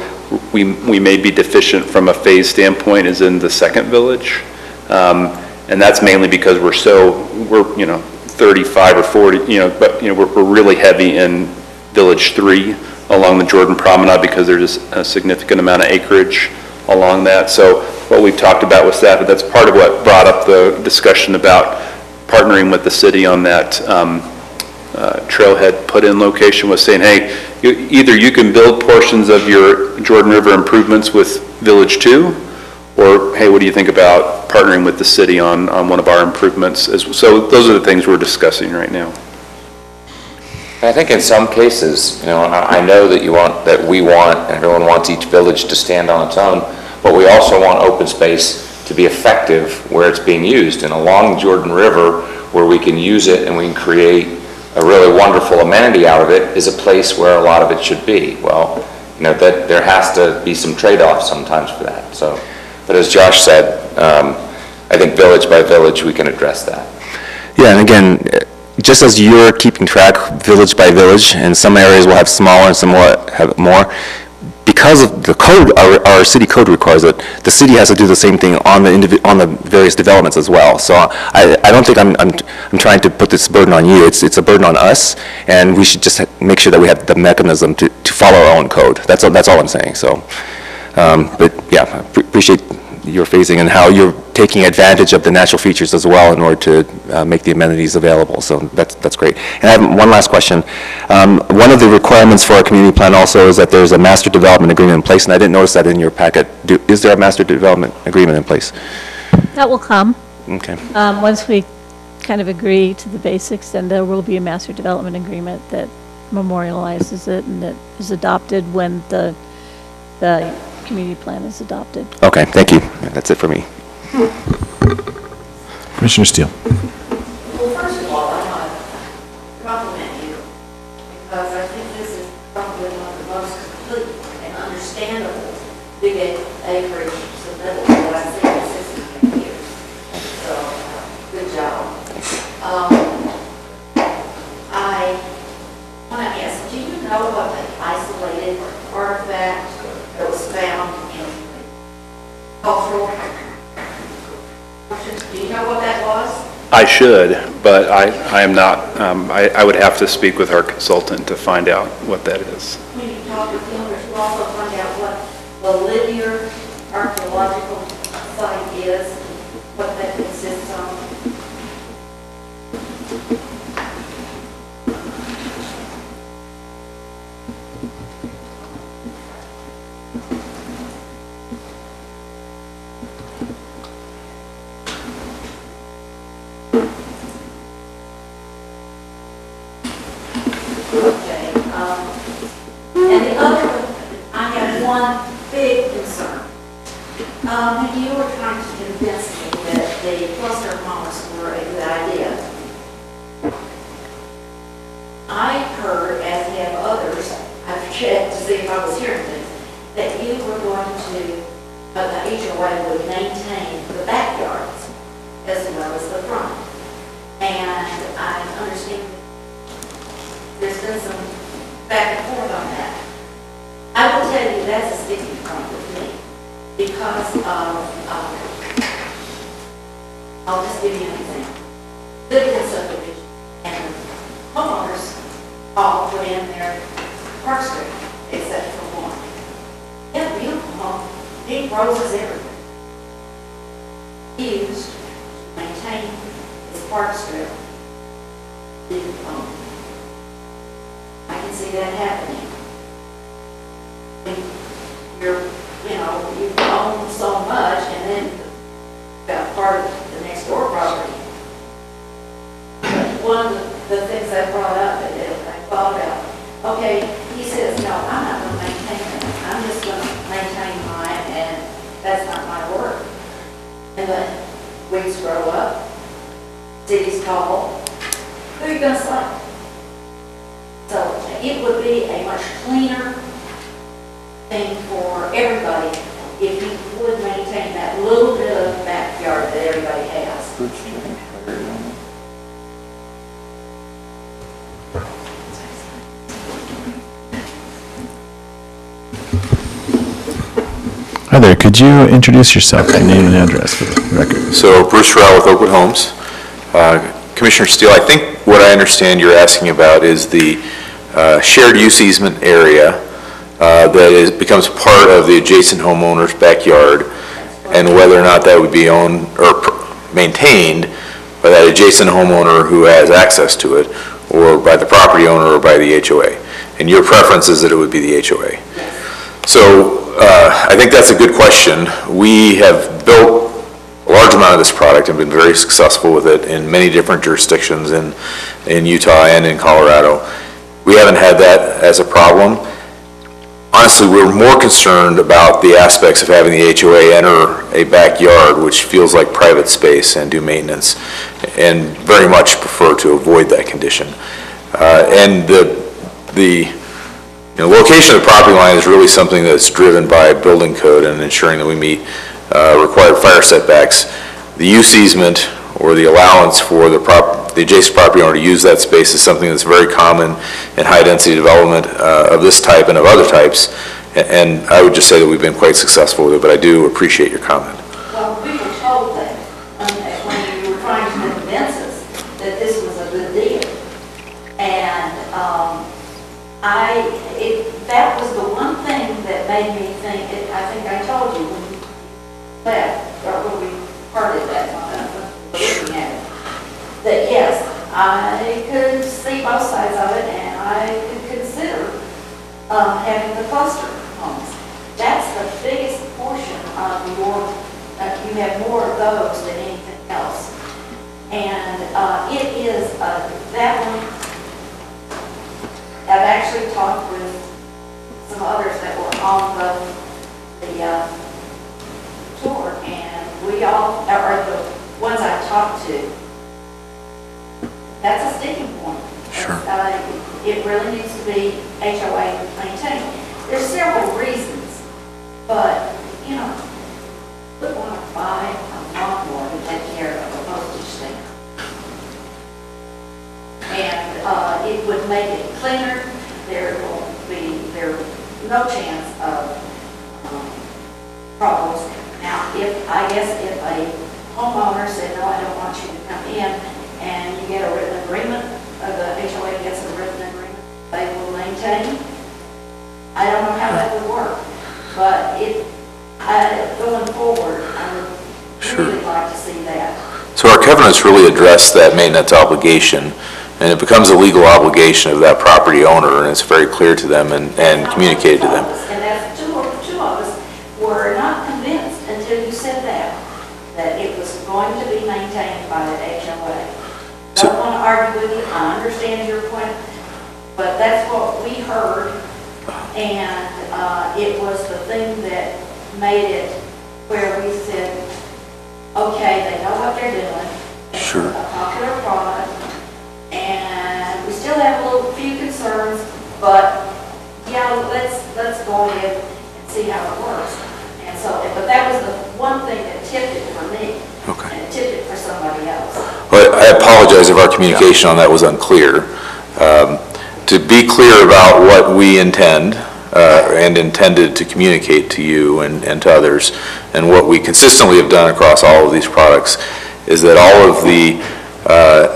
we may be deficient from a phase standpoint is in the second village. And that's mainly because we're 35 or 40, but we're really heavy in Village 3 along the Jordan Promenade because there's a significant amount of acreage along that. So what we've talked about with staff, that's part of what brought up the discussion about partnering with the city on that trailhead put-in location, was saying, hey, either you can build portions of your Jordan River improvements with Village 2, or hey, what do you think about partnering with the city on one of our improvements? So those are the things we're discussing right now. I think in some cases, I know that we want, and everyone wants each village to stand on its own, but we also want open space to be effective where it's being used. And along the Jordan River, where we can use it and we can create a really wonderful amenity out of it, is a place where a lot of it should be. Well, that there has to be some trade-offs sometimes for that. So, but as Josh said, I think village by village we can address that. Yeah, and again, just as you're keeping track village by village, and some areas will have smaller and some will have more, because of the code, our city code requires it, the city has to do the same thing on the various developments as well. So I don't think I'm trying to put this burden on you. It's a burden on us, and we should just make sure that we have the mechanism to follow our own code. That's all I'm saying. So, but yeah, I appreciate your phasing and how you're taking advantage of the natural features as well in order to make the amenities available. So that's great. And I have one last question. One of the requirements for our community plan also is that there's a master development agreement in place, and I didn't notice that in your packet. Is there a master development agreement in place? That will come. Okay. Once we kind of agree to the basics, then there will be a master development agreement that memorializes it and that is adopted when the community plan is adopted. Okay, thank you. That's it for me. Commissioner Steele. Well, first of all, I want to compliment you because I think this is probably one of the most complete and understandable big acreage submittal that I've seen in 16 years. So, good job. I want to ask, do you know what the isolated artifact that was found in cultural? Do you know what that was? I should, but I am not. I would have to speak with our consultant to find out what that is. When you talk with him, or you also find out what the linear archaeological site is, what that consists of. And the other, I have one big concern. When you were trying to convince me that the cluster homes were a good idea, I I heard, as have others, I've checked to see if I was hearing things, that you were going to, the HOA would maintain the backyards as well as the front. And I understand there's been some back and forth on that. I will tell you that's a sticking point with me because of, I'll just give you an example. Living in subdivision and homeowners all put in their Park Street except for one. Yeah, beautiful home, big roses everywhere. Used to maintain his Park Street. Beautiful home. I can see that happening. You own so much and then got part of the next door property. One of the things I brought up that I thought about, okay, he says, no, I'm not going to maintain that. I'm just going to maintain mine and that's not my work. And then weeds grow up, cities call, who are you going to slap? So it would be a much cleaner thing for everybody if you would maintain that little bit of backyard that everybody has. Hi there, could you introduce yourself, your name and address for the record? So Bruce Rowell with Oakwood Homes. Commissioner Steele, I think what I understand you're asking about is the shared use easement area that becomes part of the adjacent homeowner's backyard, and whether or not that would be owned or maintained by that adjacent homeowner who has access to it, or by the property owner or by the HOA. And your preference is that it would be the HOA. So I think that's a good question. We have built a large amount of this product and been very successful with it in many different jurisdictions in Utah and in Colorado. We haven't had that as a problem. Honestly, we're more concerned about the aspects of having the HOA enter a backyard, which feels like private space, and do maintenance, and very much prefer to avoid that condition. And the location of the property line is really something that's driven by building code and ensuring that we meet required fire setbacks. The use easement or the allowance for the adjacent property owner to use that space is something that's very common in high-density development of this type and of other types. And I would just say that we've been quite successful with it, but I do appreciate your comment. Well, we were told that when you were trying to convince us that this was a good deal. And that was the one thing that made me think, I think I told you when you left, or when we parted that one, looking at it, that yes, I could see both sides of it and I could consider having the cluster homes. That's the biggest portion of you have more of those than anything else. And it is, that one, I've actually talked with some others that were on the tour, and we all, or the ones I talked to, that's a sticking point. Sure. It really needs to be HOA maintained. There's several reasons, but, we want to buy a lawnmower to take care of a postage stamp. And it would make it cleaner. There will no chance of problems. Now, I guess if a homeowner said, no, I don't want you to come in, and you get a written agreement, the HOA gets a written agreement, they will maintain. I don't know how that would work, but going forward, I would really like to see that. So our covenants really address that maintenance obligation, and it becomes a legal obligation of that property owner, and it's very clear to them and communicated to them. And that's two of us were not convinced until you said that it was going to be maintained by the HOA. Don't want to argue with you, I understand your point, but that's what we heard, and it was the thing that made it where we said, okay, they know what they're doing. Sure. It's a popular product, and we still have a few apologize if our communication on that was unclear. To be clear about what we intend and intended to communicate to you and to others, and what we consistently have done across all of these products, is that all of the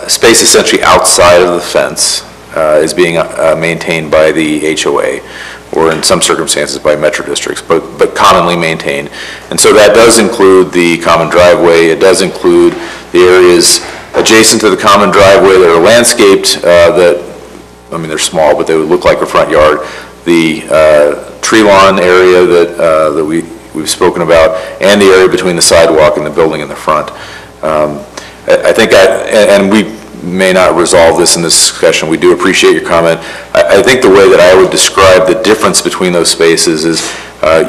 space essentially outside of the fence is being maintained by the HOA, or in some circumstances by metro districts, but commonly maintained. And so that does include the common driveway. It does include the areas adjacent to the common driveway that are landscaped, they're small, but they would look like a front yard. The tree lawn area that we've spoken about, and the area between the sidewalk and the building in the front. I think, and we may not resolve this in this discussion, we do appreciate your comment. I think the way that I would describe the difference between those spaces is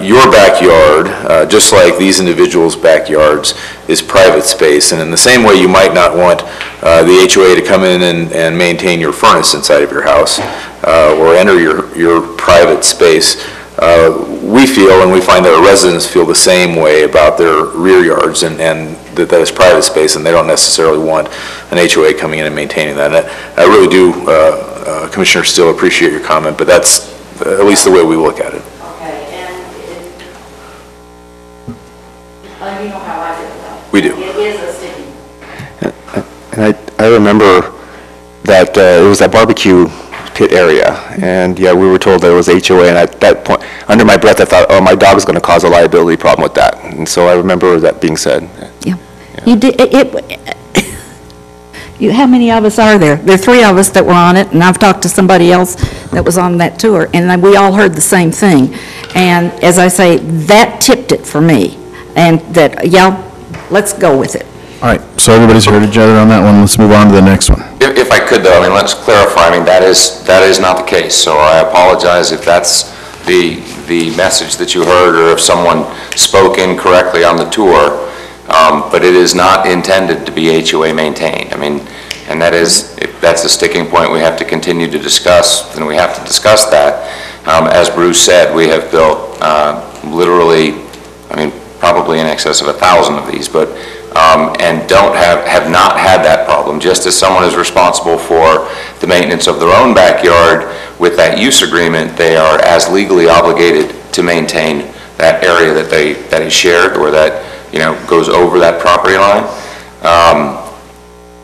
your backyard, just like these individuals' backyards, is private space. And in the same way you might not want the HOA to come in and maintain your furnace inside of your house or enter your private space, we feel, and we find that our residents feel the same way about their rear yards, and that is private space, and they don't necessarily want an HOA coming in and maintaining that. And I really do, Commissioner Steele, appreciate your comment, but that's at least the way we look at it. Okay, and you know how I feel about it. We do. It is a sticky. And I remember that it was that barbecue pit area, and yeah, we were told there was HOA, and at that point, under my breath, I thought, oh, my dog's going to cause a liability problem with that. And so I remember that being said. Yeah. You did, how many of us are there? There are 3 of us that were on it, and I've talked to somebody else that was on that tour, and we all heard the same thing. And as I say, that tipped it for me, and that, yeah, let's go with it. All right, so everybody's heard each other on that one. Let's move on to the next one. If I could, though, let's clarify, that is not the case, so I apologize if that's the message that you heard, or if someone spoke incorrectly on the tour, but it is not intended to be HOA maintained. And if that's the sticking point we have to continue to discuss, then we have to discuss that. As Bruce said, we have built literally, probably in excess of 1,000 of these, but and have not had that problem. Just as someone is responsible for the maintenance of their own backyard with that use agreement, they are as legally obligated to maintain that area that is shared, or that goes over that property line.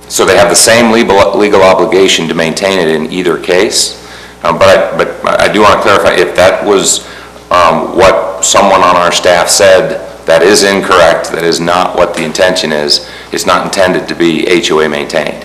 So they have the same legal obligation to maintain it in either case. But I do want to clarify, if that was what someone on our staff said, that is incorrect. That is not what the intention is. It's not intended to be HOA maintained.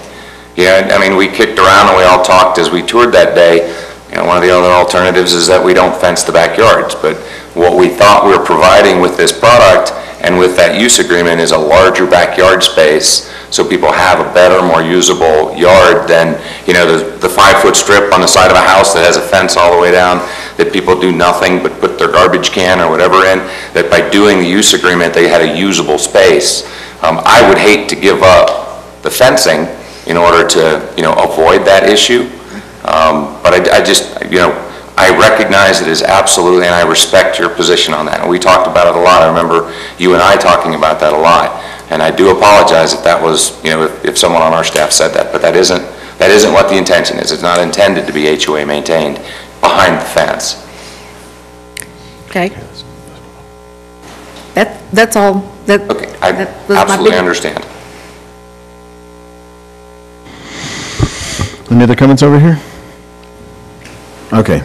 We kicked around and we all talked as we toured that day. One of the other alternatives is that we don't fence the backyards. But what we thought we were providing with this product and with that use agreement is a larger backyard space, so people have a better, more usable yard than the 5-foot strip on the side of a house that has a fence all the way down, that people do nothing but put their garbage can or whatever in. That by doing the use agreement, they had a usable space. I would hate to give up the fencing in order to avoid that issue, but I recognize it is absolutely, and I respect your position on that. And we talked about it a lot. I remember you and I talking about that a lot. And I do apologize if that was, if someone on our staff said that, but that isn't what the intention is. It's not intended to be HOA maintained behind the fence. Okay. That's all. Okay, I absolutely understand. Any other comments over here? Okay.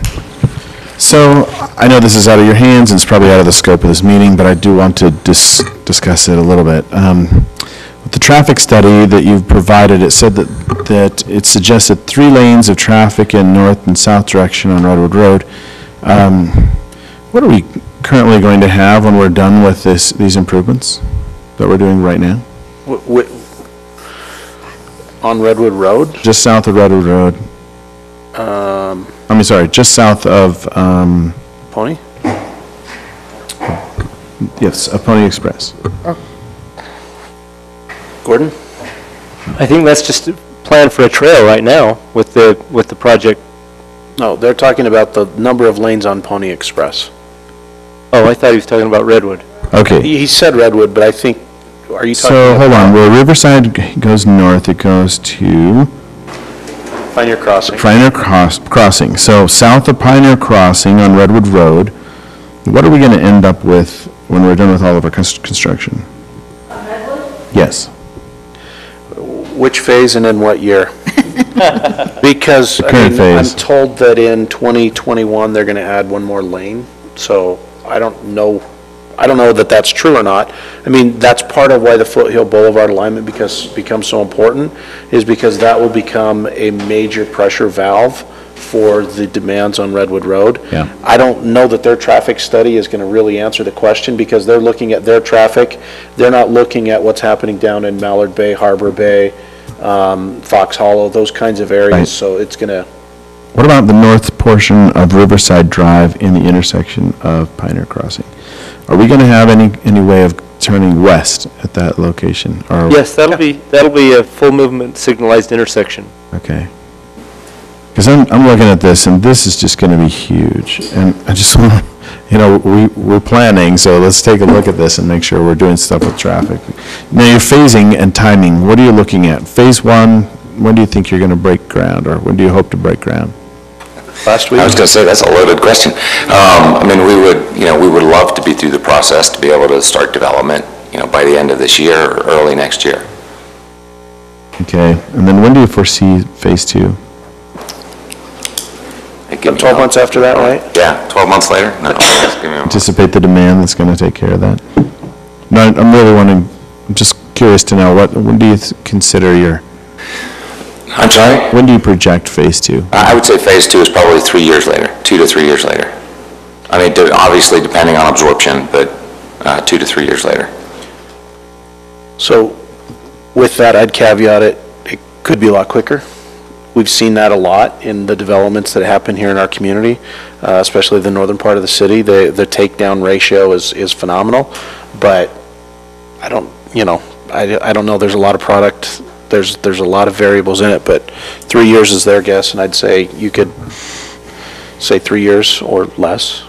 So I know this is out of your hands and it's probably out of the scope of this meeting, but I do want to discuss it a little bit. With the traffic study that you've provided, it said that it suggested 3 lanes of traffic in north and south direction on Redwood Road. What are we currently going to have when we're done with these improvements that we're doing right now? On Redwood Road? Just south of Redwood Road. Just south of... Pony? Yes, of Pony Express. Gordon? I think that's just a plan for a trail right now with the project. No, they're talking about the number of lanes on Pony Express. Oh, I thought he was talking about Redwood. Okay. He said Redwood, but I think are you talking? So, hold on, where Riverside goes north, it goes to Pioneer Crossing. Pioneer Crossing. So south of Pioneer Crossing on Redwood Road, what are we going to end up with when we're done with all of our construction? Yes. Which phase and in what year? Because, I current mean, phase. I'm told that in 2021, they're going to add one more lane, so I don't know that that's true or not. I mean, that's part of why the Foothill Boulevard alignment becomes so important, is because that will become a major pressure valve for the demands on Redwood Road. Yeah. I don't know that their traffic study is going to really answer the question, because they're looking at their traffic. They're not looking at what's happening down in Mallard Bay, Harbor Bay, Fox Hollow, those kinds of areas, Right. so it's going to... What about the north portion of Riverside Drive in the intersection of Pioneer Crossing? Are we going to have any way of turning west at that location? Or Yes, that'll be a full movement signalized intersection. Okay. Because I'm looking at this, and this is just going to be huge. And I just want to, we're planning, so let's take a look at this and make sure we're doing stuff with traffic. Now, your phasing and timing, what are you looking at? Phase 1, when do you think you're going to break ground, or when do you hope to break ground? Last week? I was going to say, that's a loaded question. I mean, we would love to be through the process to be able to start development, by the end of this year or early next year. Okay, and then when do you foresee Phase 2? 12 months after that, right? Yeah, 12 months later? No, just give me a moment. Anticipate the demand that's going to take care of that? No, I'm really wanting, I'm just curious to know, when do you consider your... I'm sorry? When do you project Phase 2? I would say Phase 2 is probably 3 years later, 2 to 3 years later. I mean, obviously depending on absorption, but 2 to 3 years later. So with that, I'd caveat it could be a lot quicker. We've seen that a lot in the developments that happen here in our community, especially the northern part of the city. The takedown ratio is phenomenal, but I don't know, there's a lot of product, there's a lot of variables in it, but 3 years is their guess, and I'd say you could say 3 years or less.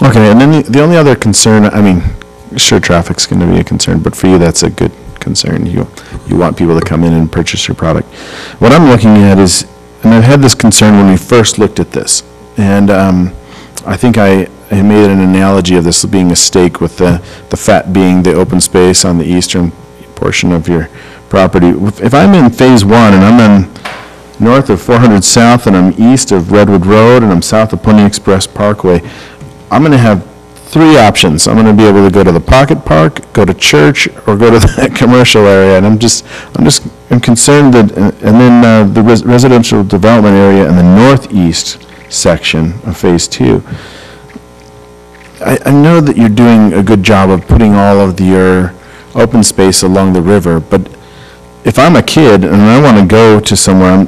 Okay, and then the only other concern, I mean, sure, traffic's going to be a concern, but for you, that's a good concern. You want people to come in and purchase your product. What I'm looking at is, and I've had this concern when we first looked at this, and I think I made an analogy of this being a steak, with the fat being the open space on the eastern portion of your property. If I'm in Phase 1 and I'm in north of 400 South and I'm east of Redwood Road and I'm south of Pony Express Parkway, I'm going to have 3 options. I'm going to be able to go to the Pocket Park, go to church, or go to that commercial area. And I'm concerned that, and then the residential development area in the northeast section of Phase 2. I know that you're doing a good job of putting all of your open space along the river, but if I'm a kid and I want to go to somewhere,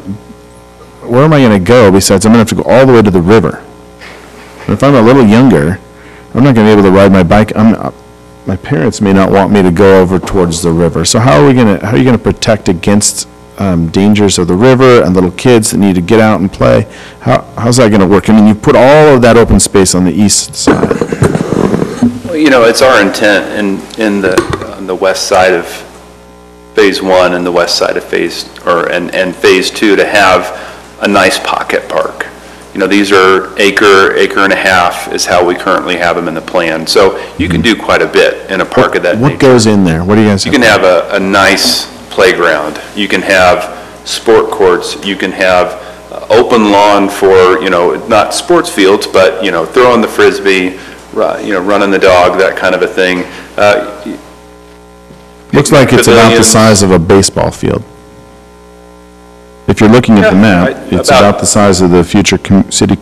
where am I going to go besides I'm going to have to go all the way to the river? And if I'm a little younger, I'm not going to be able to ride my bike. My parents may not want me to go over towards the river. So how are you going to protect against dangers of the river and little kids that need to get out and play? How's that going to work? I mean, you put all of that open space on the east side. Well, it's our intent on the west side of Phase 1 and the west side of Phase 2 to have a nice pocket park. These are acre and a half is how we currently have them in the plan. So you can do quite a bit in a park of that nature. What goes in there? What do you guys You can have a nice playground. You can have sport courts. You can have open lawn for, not sports fields, but, throwing the Frisbee, running the dog, that kind of a thing. Looks like it's about the size of a baseball field. If you're looking at the map, it's about the size of the future city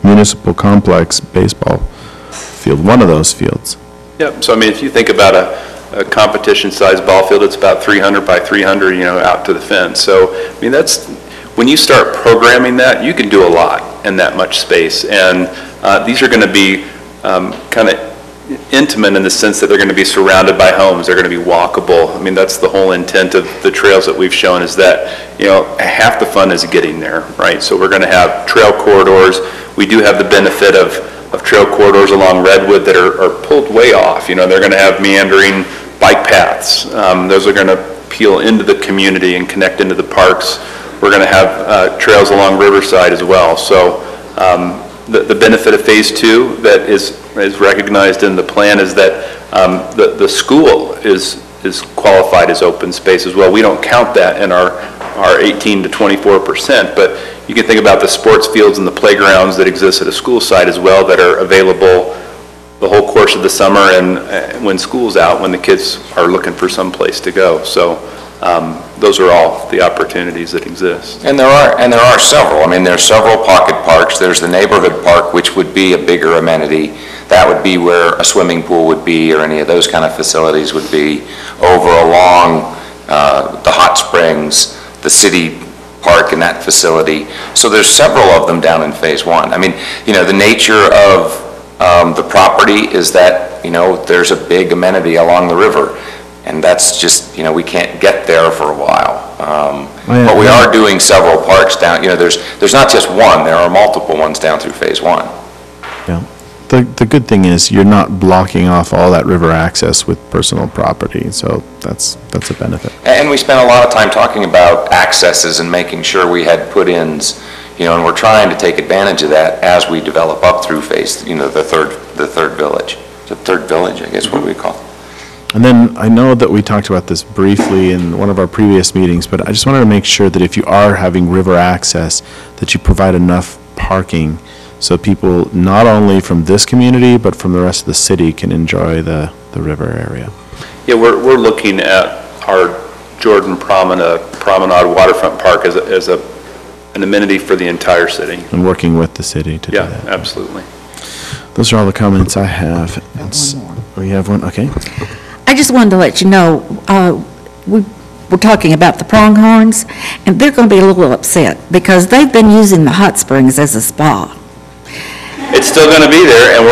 municipal complex baseball field, one of those fields. Yep, so if you think about a competition-sized ball field, it's about 300 by 300, out to the fence. So, that's, when you start programming that, you can do a lot in that much space. And these are going to be kind of intimate in the sense that they're going to be surrounded by homes. They're going to be walkable. That's the whole intent of the trails that we've shown, is that, half the fun is getting there, right? So we're going to have trail corridors. We do have the benefit of trail corridors along Redwood that are pulled way off. They're going to have meandering bike paths paths. Those are going to peel into the community and connect into the parks. We're going to have trails along Riverside as well. So the benefit of Phase 2 that is recognized in the plan is that the school is qualified as open space as well. We don't count that in our 18 to 24%, but you can think about the sports fields and the playgrounds that exist at a school site as well that are available the whole course of the summer and when school's out, when the kids are looking for some place to go. So those are all the opportunities that exist. And there are several. I mean, there's several pocket parks. There's the neighborhood park, which would be a bigger amenity. That would be where a swimming pool would be, or any of those kind of facilities would be. Over along the hot springs, the city park and that facility. So there's several of them down in Phase 1. I mean, you know, the nature of the property is that, you know, there's a big amenity along the river. And that's just, you know, we can't get there for a while. But we are doing several parks down, you know, there's not just one, there are multiple ones down through Phase 1. Yeah. The good thing is you're not blocking off all that river access with personal property, so that's a benefit. And we spent a lot of time talking about accesses and making sure we had put-ins, you know, and we're trying to take advantage of that as we develop up through Phase, you know, the third village. The third village, I guess, what we call it. And then I know that we talked about this briefly in one of our previous meetings, but I just wanted to make sure that if you are having river access, that you provide enough parking so people not only from this community, but from the rest of the city can enjoy the river area. Yeah, we're looking at our Jordan Promenade Waterfront Park as an amenity for the entire city. And working with the city to do that. Yeah, absolutely. Those are all the comments I have. We have one, okay. I just wanted to let you know, we're talking about the pronghorns, and they're going to be a little upset because they've been using the hot springs as a spa. It's still going to be there, and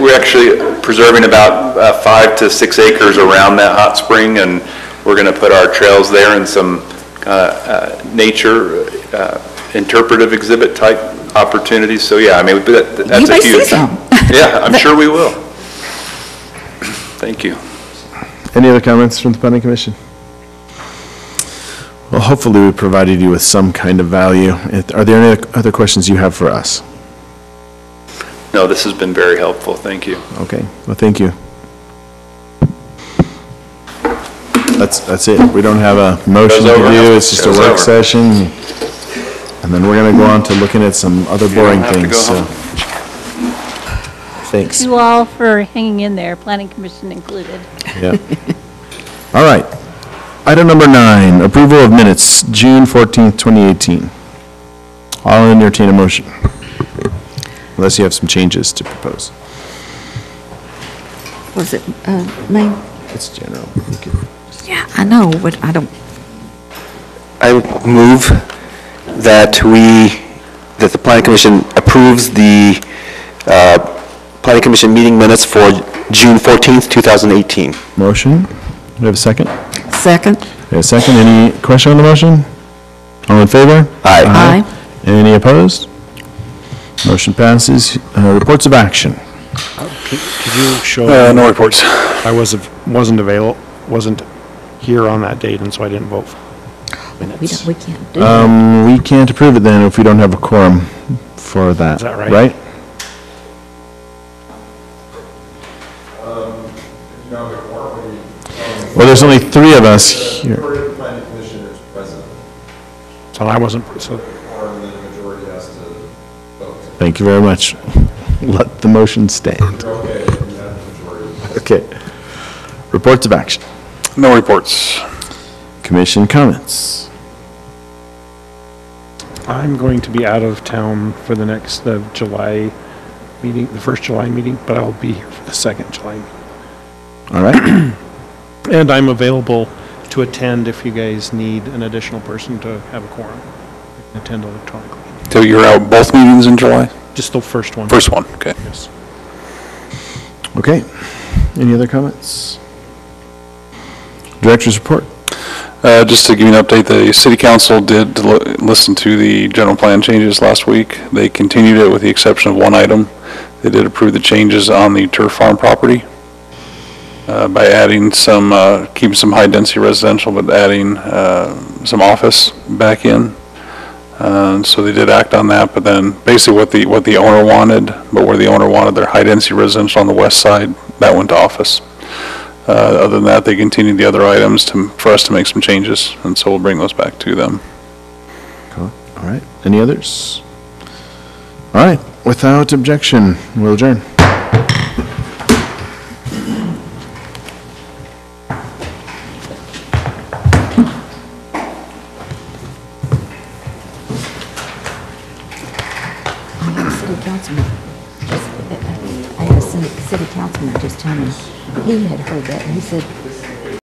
we're actually preserving about 5 to 6 acres around that hot spring, and we're going to put our trails there and some nature interpretive exhibit type opportunities. So yeah, I mean, that's a huge. You may see some. Yeah, I'm sure we will. Thank you. Any other comments from the planning commission? Well, hopefully we provided you with some kind of value. Are there any other questions you have for us? No, this has been very helpful. Thank you. Okay, well, thank you. That's it. We don't have a motion to do. It's just a work session. And then we're going to go on to looking at some other boring things. So. Thanks. Thank you all for hanging in there, Planning Commission included. Yeah. All right. Item number 9, approval of minutes, June 14th, 2018. I'll entertain a motion, unless you have some changes to propose. Was it, Maine? It's general. Yeah, I know, but I don't. I move that the Planning Commission approves the Planning Commission meeting minutes for June 14th, 2018. Motion. Do we have a second? Second. We have a second. Any question on the motion? All in favor? Aye. Any opposed? Motion passes. Reports of action. Could you show? No reports. I wasn't here on that date, and so I didn't vote for minutes. We can't do that. We can't approve it then if we don't have a quorum for that. Is that right? Right? Well, there's only 3 of us here. The planning commissioners present. So I wasn't, so. Or the majority has to vote. Thank you very much. Let the motion stand. Okay, you have the majority. Okay. Reports of action. No reports. Commission comments. I'm going to be out of town for the next July meeting, the first July meeting, but I'll be here for the second July meeting. All right. And I'm available to attend if you guys need an additional person to have a quorum. I can attend electronically. So you're out both meetings in July? Just the first one. First one, okay. Yes. Okay. Any other comments? Director's report. Just to give you an update, the City Council did listen to the general plan changes last week. They continued it with the exception of one item. They did approve the changes on the turf farm property. by adding some, keeping some high-density residential, but adding some office back in. So they did act on that, but then basically what the owner wanted, but where the owner wanted their high-density residential on the west side, that went to office. Other than that, they continued the other items for us to make some changes, and so we'll bring those back to them. Cool. All right, any others? All right, without objection, we'll adjourn. I had a city councilman just tell me, he had heard that, and he said,